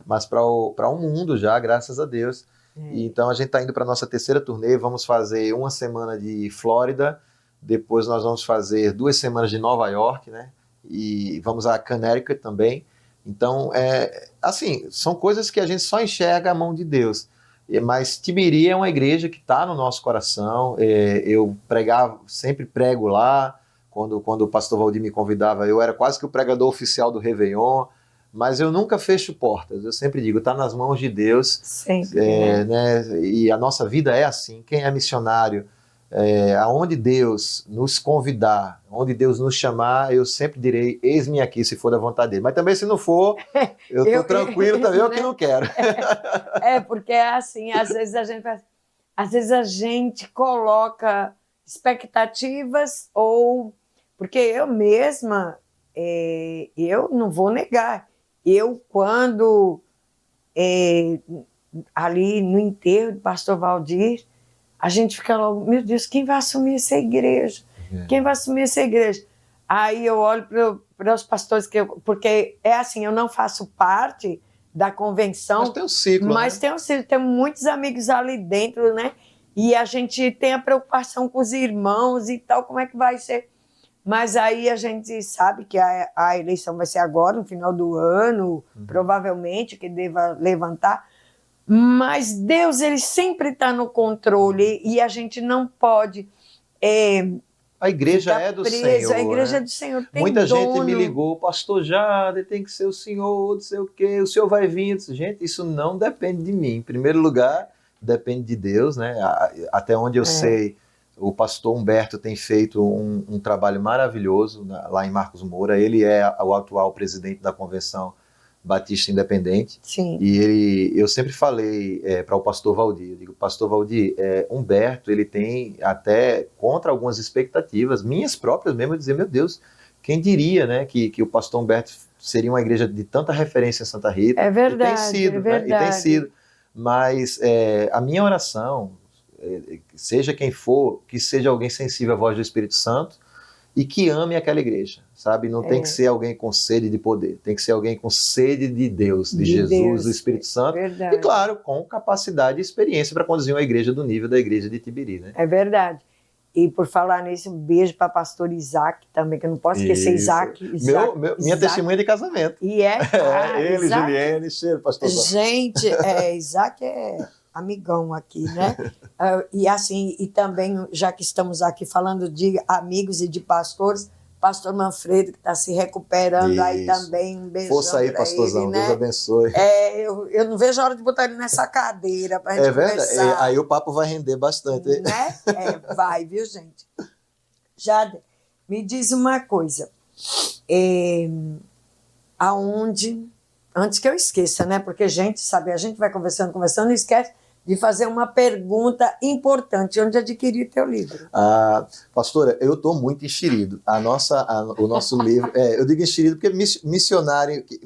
Speaker 10: Mas para o mundo já, graças a Deus. E então a gente está indo para a nossa 3ª turnê, vamos fazer uma semana de Flórida, depois nós vamos fazer 2 semanas de Nova York, né? E vamos a Connecticut também. Então, assim, são coisas que a gente só enxerga a mão de Deus. Mas Tibiri é uma igreja que está no nosso coração. Eu sempre prego lá. Quando o pastor Valdir me convidava, eu era quase que o pregador oficial do Réveillon. Mas eu nunca fecho portas, eu sempre digo, está nas mãos de Deus.
Speaker 1: Sempre.
Speaker 10: Né? E a nossa vida é assim. Quem é missionário, aonde Deus nos convidar, onde Deus nos chamar, eu sempre direi, eis-me aqui, se for da vontade dele. Mas também se não for, eu estou tranquilo também, eu que não quero.
Speaker 1: Porque é assim, às vezes a gente coloca expectativas porque eu mesma, eu não vou negar. Eu, quando ali no enterro do pastor Valdir, a gente fica logo, meu Deus, quem vai assumir essa igreja? Quem vai assumir essa igreja? Aí eu olho para os pastores, porque é assim, eu não faço parte da convenção.
Speaker 10: Mas tem um ciclo,
Speaker 1: mas
Speaker 10: né?
Speaker 1: tem um ciclo, tem muitos amigos ali dentro, né? E a gente tem a preocupação com os irmãos e tal, como é que vai ser? Mas aí a gente sabe que a eleição vai ser agora, no final do ano, provavelmente, que deva levantar. Mas Deus, ele sempre está no controle e a gente não pode...
Speaker 10: a igreja é do Senhor.
Speaker 1: A igreja
Speaker 10: né?
Speaker 1: é do Senhor. Tem
Speaker 10: Muita
Speaker 1: dono.
Speaker 10: gente me ligou, pastor Jader, tem que ser o senhor, não sei o quê, o senhor vai vir. Eu disse, gente, isso não depende de mim. Em primeiro lugar, depende de Deus, né? Até onde eu sei, o pastor Humberto tem feito um trabalho maravilhoso lá em Marcos Moura. Ele é o atual presidente da Convenção Batista Independente.
Speaker 1: Sim.
Speaker 10: E eu sempre falei para o pastor Valdir, eu digo, pastor Valdir, Humberto, ele tem até contra algumas expectativas, minhas próprias mesmo, eu dizia, meu Deus, quem diria, né, que o pastor Humberto seria uma igreja de tanta referência em Santa Rita.
Speaker 1: É verdade,
Speaker 10: e tem sido,
Speaker 1: é verdade.
Speaker 10: Né, e tem sido. Mas a minha oração, seja quem for, que seja alguém sensível à voz do Espírito Santo, e que ame aquela igreja, sabe? Não tem que ser alguém com sede de poder, tem que ser alguém com sede de Deus, de Jesus, Deus, do Espírito Santo,
Speaker 1: verdade.
Speaker 10: E claro, com capacidade e experiência para conduzir uma igreja do nível da igreja de Tibiri, né?
Speaker 1: É verdade. E por falar nisso, um beijo para pastor Isaac também, que eu não posso esquecer Isaac.
Speaker 10: Minha
Speaker 1: Isaac.
Speaker 10: testemunha de casamento.
Speaker 1: E
Speaker 10: ele,
Speaker 1: Isaac,
Speaker 10: Juliane, cheiro, pastor.
Speaker 1: Gente, Isaac é amigão aqui, né? E assim, e também, já que estamos aqui falando de amigos e de pastores, pastor Manfredo, que está se recuperando aí também, um beijão.
Speaker 10: Força aí, pastorzão,
Speaker 1: ele, né?
Speaker 10: Deus abençoe.
Speaker 1: Eu não vejo a hora de botar ele nessa cadeira para a gente conversar.
Speaker 10: Aí o papo vai render bastante.
Speaker 1: Né? Vai, viu, gente? Jader, me diz uma coisa. Antes que eu esqueça, né? Porque, gente, sabe, a gente vai conversando e esquece de fazer uma pergunta importante. Onde adquirir teu livro?
Speaker 10: Pastora, eu estou muito enxerido. O nosso livro... eu digo enxerido porque missionário que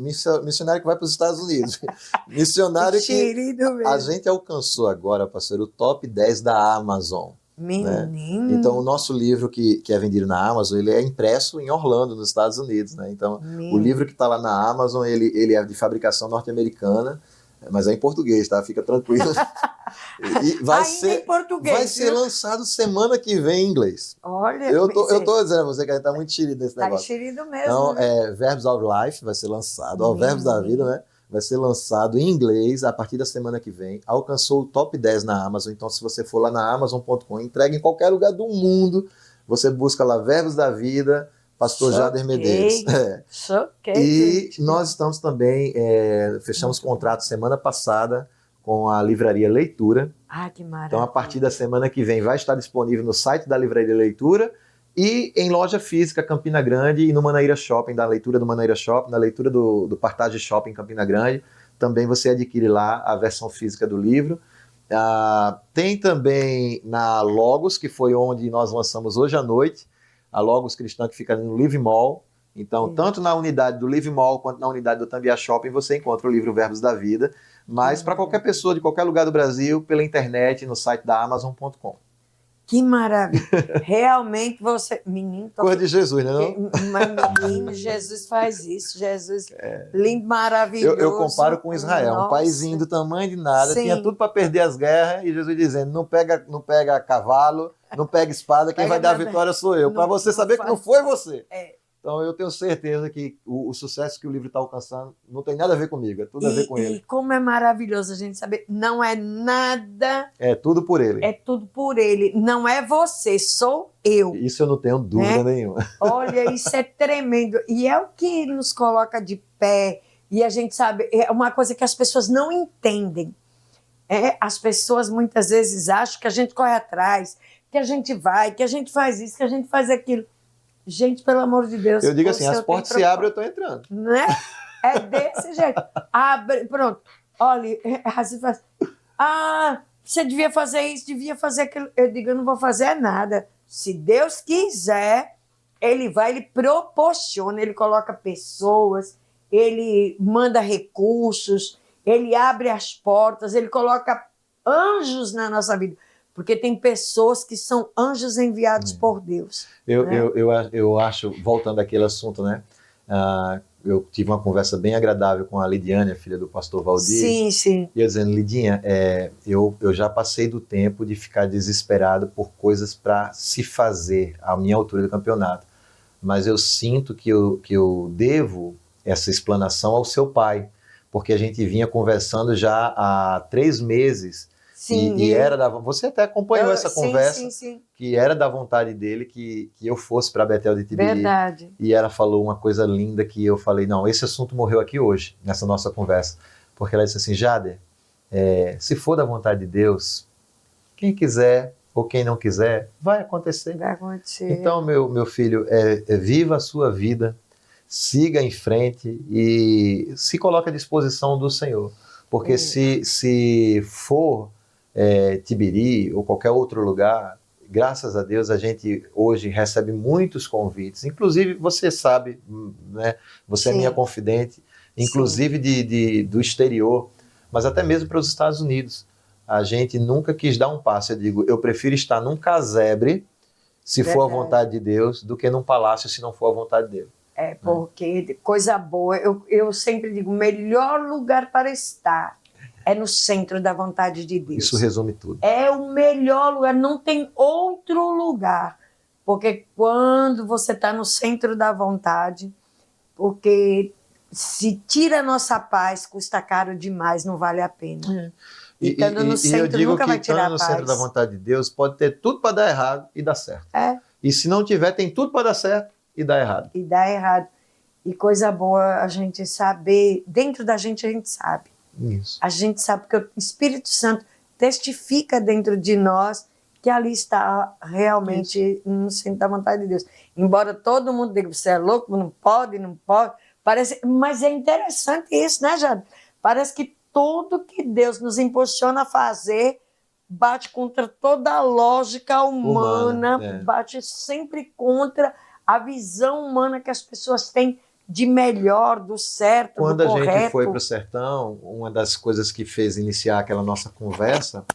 Speaker 10: vai para os Estados Unidos. Missionário
Speaker 1: enxerido
Speaker 10: que
Speaker 1: mesmo.
Speaker 10: A gente alcançou agora, pastor, o top 10 da Amazon.
Speaker 1: Menino.
Speaker 10: Né? Então, o nosso livro que é vendido na Amazon, ele é impresso em Orlando, nos Estados Unidos. Né? Então, o livro que está lá na Amazon, ele é de fabricação norte-americana, mas é em português, tá? Fica tranquilo. E
Speaker 1: em português,
Speaker 10: vai ser lançado semana que vem em inglês.
Speaker 1: Olha,
Speaker 10: eu tô dizendo a você que a gente tá muito enxerido nesse negócio.
Speaker 1: Tá enxerido mesmo.
Speaker 10: Então,
Speaker 1: né?
Speaker 10: Verbs of Life vai ser lançado, Verbos da Vida, né? Vai ser lançado em inglês a partir da semana que vem. Alcançou o top 10 na Amazon, então se você for lá na Amazon.com, entrega em qualquer lugar do mundo, você busca lá Verbos da Vida, Pastor Jader Medeiros. E nós estamos também, fechamos contrato semana passada com a Livraria Leitura.
Speaker 1: Que maravilha.
Speaker 10: Então, a partir da semana que vem, vai estar disponível no site da Livraria Leitura e em loja física Campina Grande e no Manaíra Shopping, da leitura do Manaíra Shopping, na leitura do Partage Shopping Campina Grande. Também você adquire lá a versão física do livro. Tem também na Logos, que foi onde nós lançamos hoje à noite, a Logos Cristã, que fica no Live Mall. Então, tanto na unidade do Live Mall quanto na unidade do Tambia Shopping, você encontra o livro Verbos da Vida. Mas para qualquer pessoa de qualquer lugar do Brasil, pela internet, no site da Amazon.com.
Speaker 1: Que maravilha. Realmente você... Menino...
Speaker 10: Coisa de Jesus, né? Não?
Speaker 1: Mas menino, Jesus faz isso. Jesus lindo, maravilhoso.
Speaker 10: Eu comparo com Israel. Um paizinho do tamanho de nada, tinha tudo para perder as guerras, e Jesus dizendo, não pega cavalo, não pega espada, quem vai dar a vitória sou eu. Para você saber que não foi você. Então eu tenho certeza que o sucesso que o livro está alcançando não tem nada a ver comigo, é tudo a ver com ele.
Speaker 1: E como é maravilhoso a gente saber, não é nada...
Speaker 10: É tudo por ele.
Speaker 1: É tudo por ele. Não é você, sou eu.
Speaker 10: Isso eu não tenho dúvida nenhuma.
Speaker 1: Olha, isso é tremendo. E é o que nos coloca de pé. E a gente sabe, é uma coisa que as pessoas não entendem. As pessoas muitas vezes acham que a gente corre atrás, que a gente vai, que a gente faz isso, que a gente faz aquilo. Gente, pelo amor de Deus.
Speaker 10: Eu digo assim, as portas se abrem, eu estou entrando.
Speaker 1: Né? É desse jeito. Abre, pronto. Olha, assim faz. Você devia fazer isso, devia fazer aquilo. Eu digo, eu não vou fazer nada. Se Deus quiser, Ele vai, Ele proporciona, Ele coloca pessoas, Ele manda recursos. Ele abre as portas, ele coloca anjos na nossa vida. Porque tem pessoas que são anjos enviados por Deus.
Speaker 10: Eu acho, voltando àquele assunto, né? Eu tive uma conversa bem agradável com a Lidiane, a filha do pastor Valdir.
Speaker 1: Sim, sim.
Speaker 10: E eu dizendo, Lidinha, eu já passei do tempo de ficar desesperado por coisas para se fazer à minha altura do campeonato. Mas eu sinto que eu devo essa explanação ao seu pai, porque a gente vinha conversando já há 3 meses.
Speaker 1: Sim,
Speaker 10: e era você até acompanhou essa conversa,
Speaker 1: sim.
Speaker 10: que era da vontade dele que eu fosse para Betel de Tibiri.
Speaker 1: Verdade.
Speaker 10: E ela falou uma coisa linda que eu falei, não, esse assunto morreu aqui hoje, nessa nossa conversa. Porque ela disse assim, Jader, se for da vontade de Deus, quem quiser ou quem não quiser, vai acontecer.
Speaker 1: Vai acontecer.
Speaker 10: Então, meu filho, viva a sua vida, siga em frente e se coloque à disposição do Senhor. Porque se for Tibiri ou qualquer outro lugar, graças a Deus a gente hoje recebe muitos convites, inclusive você sabe, né? Você é minha confidente, inclusive do exterior, mas até mesmo para os Estados Unidos. A gente nunca quis dar um passo. Eu digo, eu prefiro estar num casebre, se for a vontade de Deus, do que num palácio, se não for a vontade dele.
Speaker 1: Porque coisa boa, eu sempre digo, o melhor lugar para estar é no centro da vontade de Deus.
Speaker 10: Isso resume tudo.
Speaker 1: É o melhor lugar, não tem outro lugar. Porque quando você está no centro da vontade, porque se tira a nossa paz, custa caro demais, não vale a pena. E estando no centro, nunca vai tirar a paz.
Speaker 10: No centro da vontade de Deus, pode ter tudo para dar errado e dar certo. E se não tiver, tem tudo para dar certo e dar errado.
Speaker 1: E dar errado. E coisa boa a gente saber, dentro da gente a gente sabe.
Speaker 10: Isso.
Speaker 1: A gente sabe que o Espírito Santo testifica dentro de nós que ali está realmente no centro da vontade de Deus. Embora todo mundo diga, você é louco, não pode. Mas é interessante isso, né, Jade? Parece que tudo que Deus nos impulsiona a fazer bate contra toda a lógica humana. Bate sempre contra a visão humana que as pessoas têm de melhor, do certo,
Speaker 10: Quando
Speaker 1: do correto.
Speaker 10: Quando a gente foi para o sertão, uma das coisas que fez iniciar aquela nossa conversa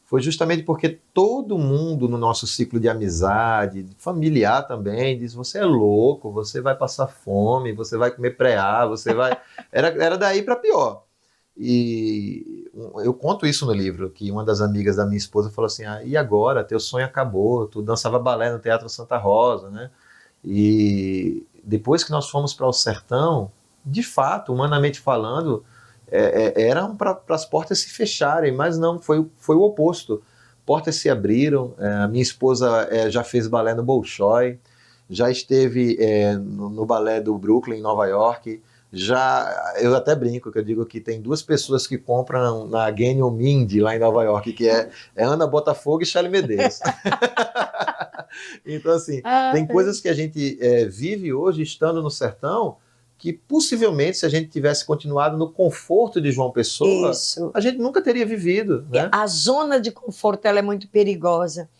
Speaker 10: foi justamente porque todo mundo no nosso ciclo de amizade, familiar também, diz, você é louco, você vai passar fome, você vai comer preá, você vai... Era daí para pior. E eu conto isso no livro, que uma das amigas da minha esposa falou assim, e agora? Teu sonho acabou, tu dançava balé no Teatro Santa Rosa, né? E depois que nós fomos para o sertão, de fato, humanamente falando, eram para as portas se fecharem, mas não, foi o oposto. Portas se abriram, a minha esposa já fez balé no Bolshoi, já esteve no balé do Brooklyn, em Nova York, eu até brinco, que eu digo que tem 2 pessoas que compram na Genial Mindy, lá em Nova York, que é Ana Botafogo e Charlie Medeiros. Então, assim, tem coisas que a gente vive hoje, estando no sertão, que possivelmente, se a gente tivesse continuado no conforto de João Pessoa, a gente nunca teria vivido. Né?
Speaker 1: A zona de conforto ela é muito perigosa.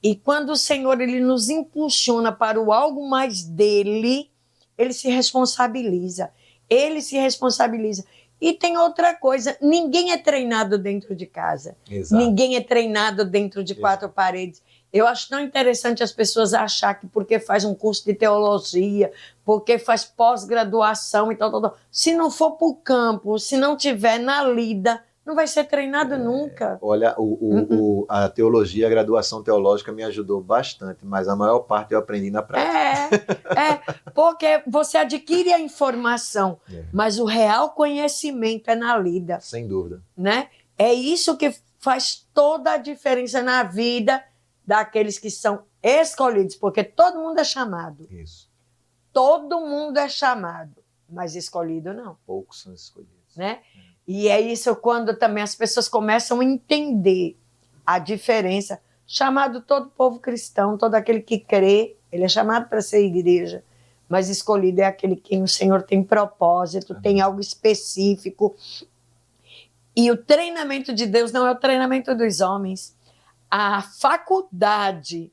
Speaker 1: E quando o Senhor ele nos impulsiona para o algo mais dele, ele se responsabiliza. Ele se responsabiliza. E tem outra coisa, ninguém é treinado dentro de casa.
Speaker 10: Exato.
Speaker 1: Ninguém é treinado dentro de 4 paredes. Eu acho tão interessante as pessoas achar que porque faz um curso de teologia, porque faz pós-graduação e tal. Se não for para o campo, se não tiver na lida, não vai ser treinado nunca.
Speaker 10: Olha, a teologia, a graduação teológica me ajudou bastante, mas a maior parte eu aprendi na prática.
Speaker 1: Porque você adquire a informação, mas o real conhecimento é na lida.
Speaker 10: Sem dúvida.
Speaker 1: Né? É isso que faz toda a diferença na vida daqueles que são escolhidos, porque todo mundo é chamado.
Speaker 10: Isso.
Speaker 1: Todo mundo é chamado, mas escolhido não.
Speaker 10: Poucos são escolhidos.
Speaker 1: Né? E é isso quando também as pessoas começam a entender a diferença. Chamado todo povo cristão, todo aquele que crê, ele é chamado para ser igreja, mas escolhido é aquele que o Senhor tem propósito, tem algo específico. E o treinamento de Deus não é o treinamento dos homens. A faculdade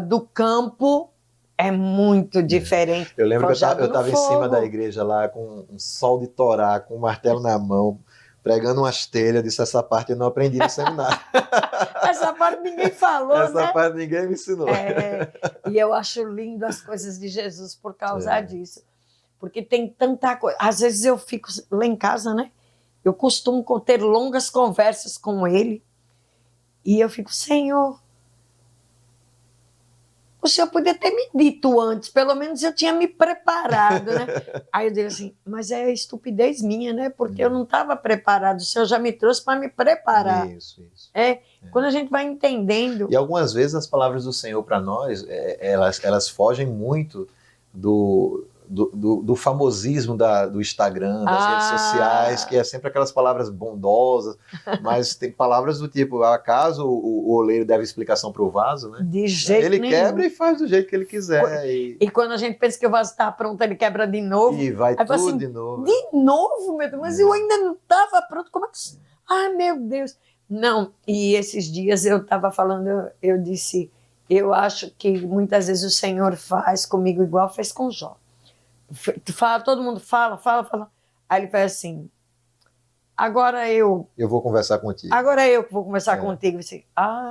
Speaker 1: do campo é muito diferente.
Speaker 10: Eu lembro que eu estava em cima da igreja lá, com um sol de Torá, com um martelo na mão, pregando umas telhas, disse, essa parte eu não aprendi no seminário.
Speaker 1: Essa parte ninguém falou, né?
Speaker 10: Essa parte ninguém me ensinou.
Speaker 1: E eu acho lindo as coisas de Jesus por causa disso. Porque tem tanta coisa. Às vezes eu fico lá em casa, né? Eu costumo ter longas conversas com ele. E eu fico, Senhor, o Senhor podia ter me dito antes, pelo menos eu tinha me preparado, né? Aí eu digo assim, mas é estupidez minha, né? Porque eu não estava preparado, o Senhor já me trouxe para me preparar.
Speaker 10: Isso.
Speaker 1: Quando a gente vai entendendo...
Speaker 10: E algumas vezes as palavras do Senhor para nós, elas fogem muito do famosismo do Instagram, das redes sociais, que é sempre aquelas palavras bondosas, mas tem palavras do tipo, acaso o oleiro deve explicação para o vaso, né?
Speaker 1: De jeito
Speaker 10: ele
Speaker 1: nenhum.
Speaker 10: Quebra e faz do jeito que ele quiser.
Speaker 1: E quando a gente pensa que o vaso está pronto, ele quebra de novo.
Speaker 10: E vai tudo
Speaker 1: assim,
Speaker 10: de novo.
Speaker 1: De novo, meu Deus, mas eu ainda não estava pronto. Como é que... Ah, meu Deus. Não, e esses dias eu estava falando, eu disse, eu acho que muitas vezes o Senhor faz comigo igual fez com Jó. Todo mundo fala. Aí ele faz assim, agora eu
Speaker 10: vou conversar contigo.
Speaker 1: Agora eu que vou conversar contigo. Você,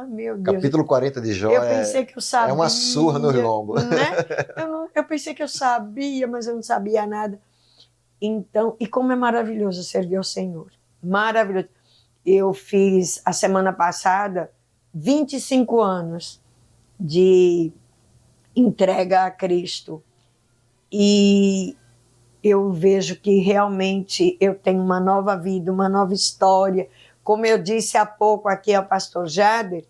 Speaker 1: meu Deus.
Speaker 10: Capítulo 40 de Jó
Speaker 1: eu pensei que eu sabia,
Speaker 10: é uma surra no lombo.
Speaker 1: Né? Eu pensei que eu sabia, mas eu não sabia nada. Então, e como é maravilhoso servir ao Senhor. Maravilhoso. Eu fiz, a semana passada, 25 anos de entrega a Cristo. E eu vejo que realmente eu tenho uma nova vida, uma nova história. Como eu disse há pouco aqui ao pastor Jader,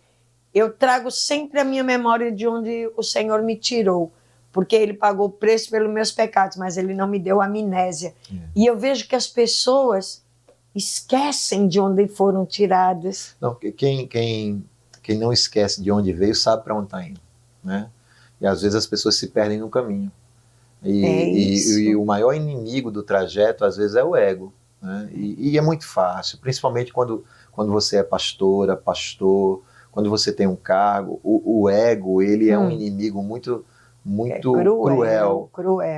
Speaker 1: eu trago sempre a minha memória de onde o Senhor me tirou, porque Ele pagou o preço pelos meus pecados, mas Ele não me deu amnésia. E eu vejo que as pessoas esquecem de onde foram tiradas.
Speaker 10: Não, quem não esquece de onde veio sabe para onde está indo, né? E às vezes as pessoas se perdem no caminho. E o maior inimigo do trajeto, às vezes, é o ego, né? E é muito fácil, principalmente quando você é pastora, pastor, quando você tem um cargo, o ego, ele é um inimigo muito cruel,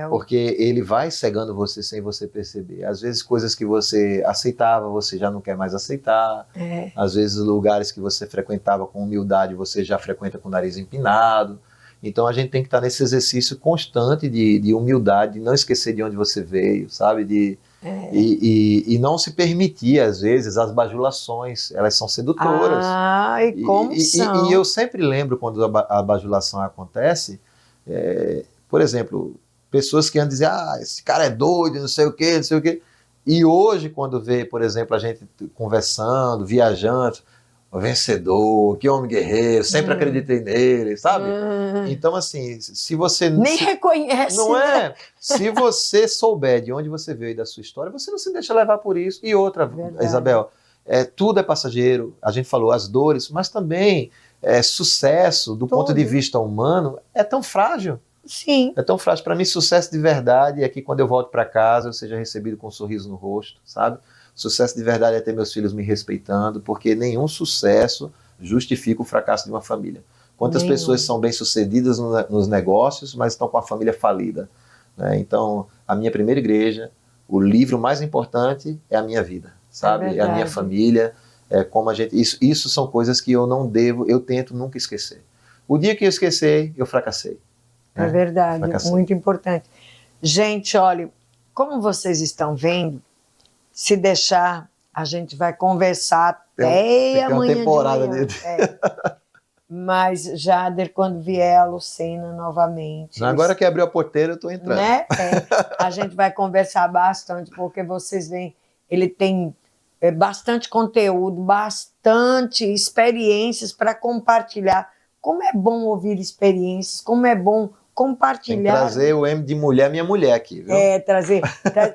Speaker 10: porque ele vai cegando você sem você perceber. Às vezes coisas que você aceitava, você já não quer mais aceitar. Às vezes lugares que você frequentava com humildade, você já frequenta com o nariz empinado. Então a gente tem que estar nesse exercício constante de humildade, de não esquecer de onde você veio, sabe? E não se permitir, às vezes, as bajulações, elas são sedutoras.
Speaker 1: E como são?
Speaker 10: E eu sempre lembro quando a bajulação acontece, por exemplo, pessoas que andam dizer, esse cara é doido, não sei o quê. E hoje, quando vê, por exemplo, a gente conversando, viajando, vencedor, que homem guerreiro, sempre acreditei nele, sabe? Então, assim, se você...
Speaker 1: Nem reconhece.
Speaker 10: Não é? Se você souber de onde você veio e da sua história, você não se deixa levar por isso. E outra, Isabel, tudo é passageiro, a gente falou as dores, mas também sucesso, do ponto de vista humano, é tão frágil.
Speaker 1: Sim.
Speaker 10: É tão frágil. Para mim, sucesso de verdade é que quando eu volto para casa, eu seja recebido com um sorriso no rosto, sabe? Sucesso de verdade é ter meus filhos me respeitando, porque nenhum sucesso justifica o fracasso de uma família. Quantas pessoas são bem-sucedidas nos negócios, mas estão com a família falida, né? Então, a minha primeira igreja, o livro mais importante é a minha vida, sabe? É a minha família, como a gente... Isso são coisas que eu tento nunca esquecer. O dia que eu esquecer, eu fracassei.
Speaker 1: É verdade, muito importante. Gente, olha, como vocês estão vendo, se deixar, a gente vai conversar até amanhã
Speaker 10: temporada
Speaker 1: de manhã. Mas, Jader, quando vier a Lucena novamente...
Speaker 10: Agora que abriu a porteira, eu estou entrando.
Speaker 1: Né? A gente vai conversar bastante, porque vocês veem, ele tem bastante conteúdo, bastante experiências para compartilhar. Como é bom ouvir experiências, como é bom compartilhar.
Speaker 10: Tem que trazer o M de mulher, minha mulher aqui, viu?
Speaker 1: Trazer.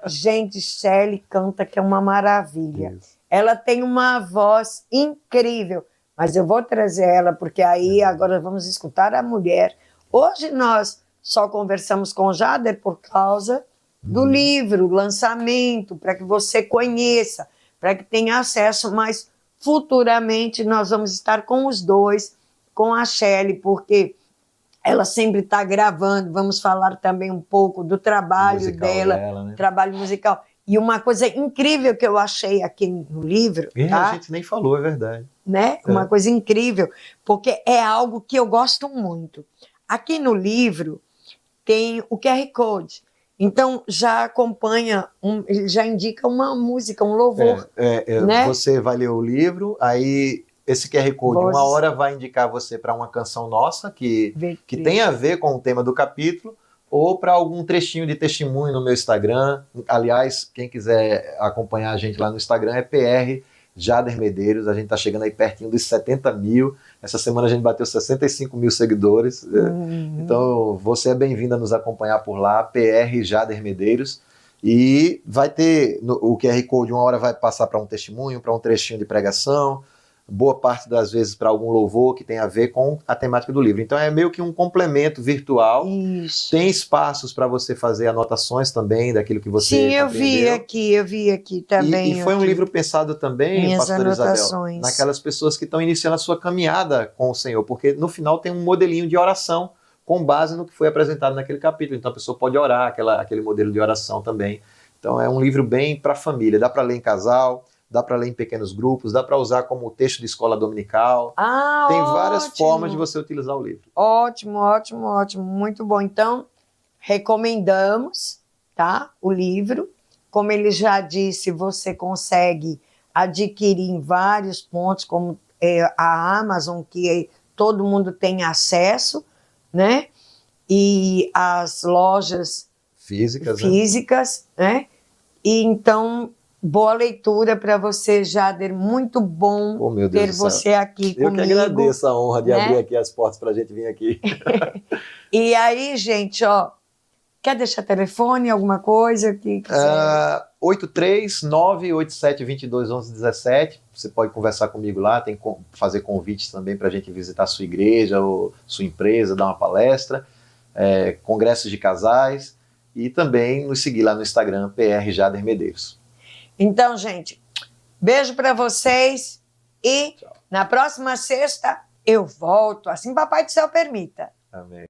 Speaker 1: Gente, Shirley canta que é uma maravilha. Isso. Ela tem uma voz incrível, mas eu vou trazer ela, porque aí agora vamos escutar a mulher. Hoje nós só conversamos com o Jader por causa do livro, lançamento, para que você conheça, para que tenha acesso, mas futuramente nós vamos estar com os dois, com a Shirley, porque ela sempre está gravando, vamos falar também um pouco do trabalho dela, né? Trabalho musical. E uma coisa incrível que eu achei aqui no livro, tá?
Speaker 10: A gente nem falou, é verdade.
Speaker 1: Né? Uma coisa incrível, porque é algo que eu gosto muito. Aqui no livro tem o QR Code. Então, já acompanha, já indica uma música, um louvor. Né?
Speaker 10: Você vai ler o livro, aí esse QR Code, uma hora vai indicar você para uma canção nossa, que tem a ver com o tema do capítulo, ou para algum trechinho de testemunho no meu Instagram. Aliás, quem quiser acompanhar a gente lá no Instagram é PR Jader Medeiros. A gente está chegando aí pertinho dos 70 mil. Essa semana a gente bateu 65 mil seguidores. Então, você é bem-vindo a nos acompanhar por lá, PR Jader Medeiros. E vai ter o QR Code, uma hora vai passar para um testemunho, para um trechinho de pregação, boa parte das vezes para algum louvor que tem a ver com a temática do livro. Então é meio que um complemento virtual.
Speaker 1: Isso.
Speaker 10: Tem espaços para você fazer anotações também daquilo que você
Speaker 1: Sim, eu vi aqui também.
Speaker 10: E foi um livro pensado também, Pastor Isabel, naquelas pessoas que estão iniciando a sua caminhada com o Senhor, porque no final tem um modelinho de oração com base no que foi apresentado naquele capítulo. Então a pessoa pode orar aquele modelo de oração também. Então é um livro bem para a família, dá para ler em casal, dá para ler em pequenos grupos, dá para usar como texto de escola dominical. Tem várias formas de você utilizar o livro.
Speaker 1: Ótimo, ótimo, ótimo. Muito bom. Então, recomendamos, tá? O livro. Como ele já disse, você consegue adquirir em vários pontos, como a Amazon, que todo mundo tem acesso, né? E as lojas físicas, né? E então, boa leitura para você, Jader. Muito bom ter você aqui comigo.
Speaker 10: Eu que agradeço a honra de abrir aqui as portas para a gente vir aqui.
Speaker 1: E aí, gente, ó, quer deixar telefone, alguma coisa que quiser?
Speaker 10: 839-8722-1117. Você pode conversar comigo lá, tem que fazer convites também para a gente visitar a sua igreja ou sua empresa, dar uma palestra, congressos de casais, e também nos seguir lá no Instagram, PR Jader Medeiros.
Speaker 1: Então, gente, beijo para vocês e na próxima sexta eu volto, assim Papai do Céu permita.
Speaker 10: Amém.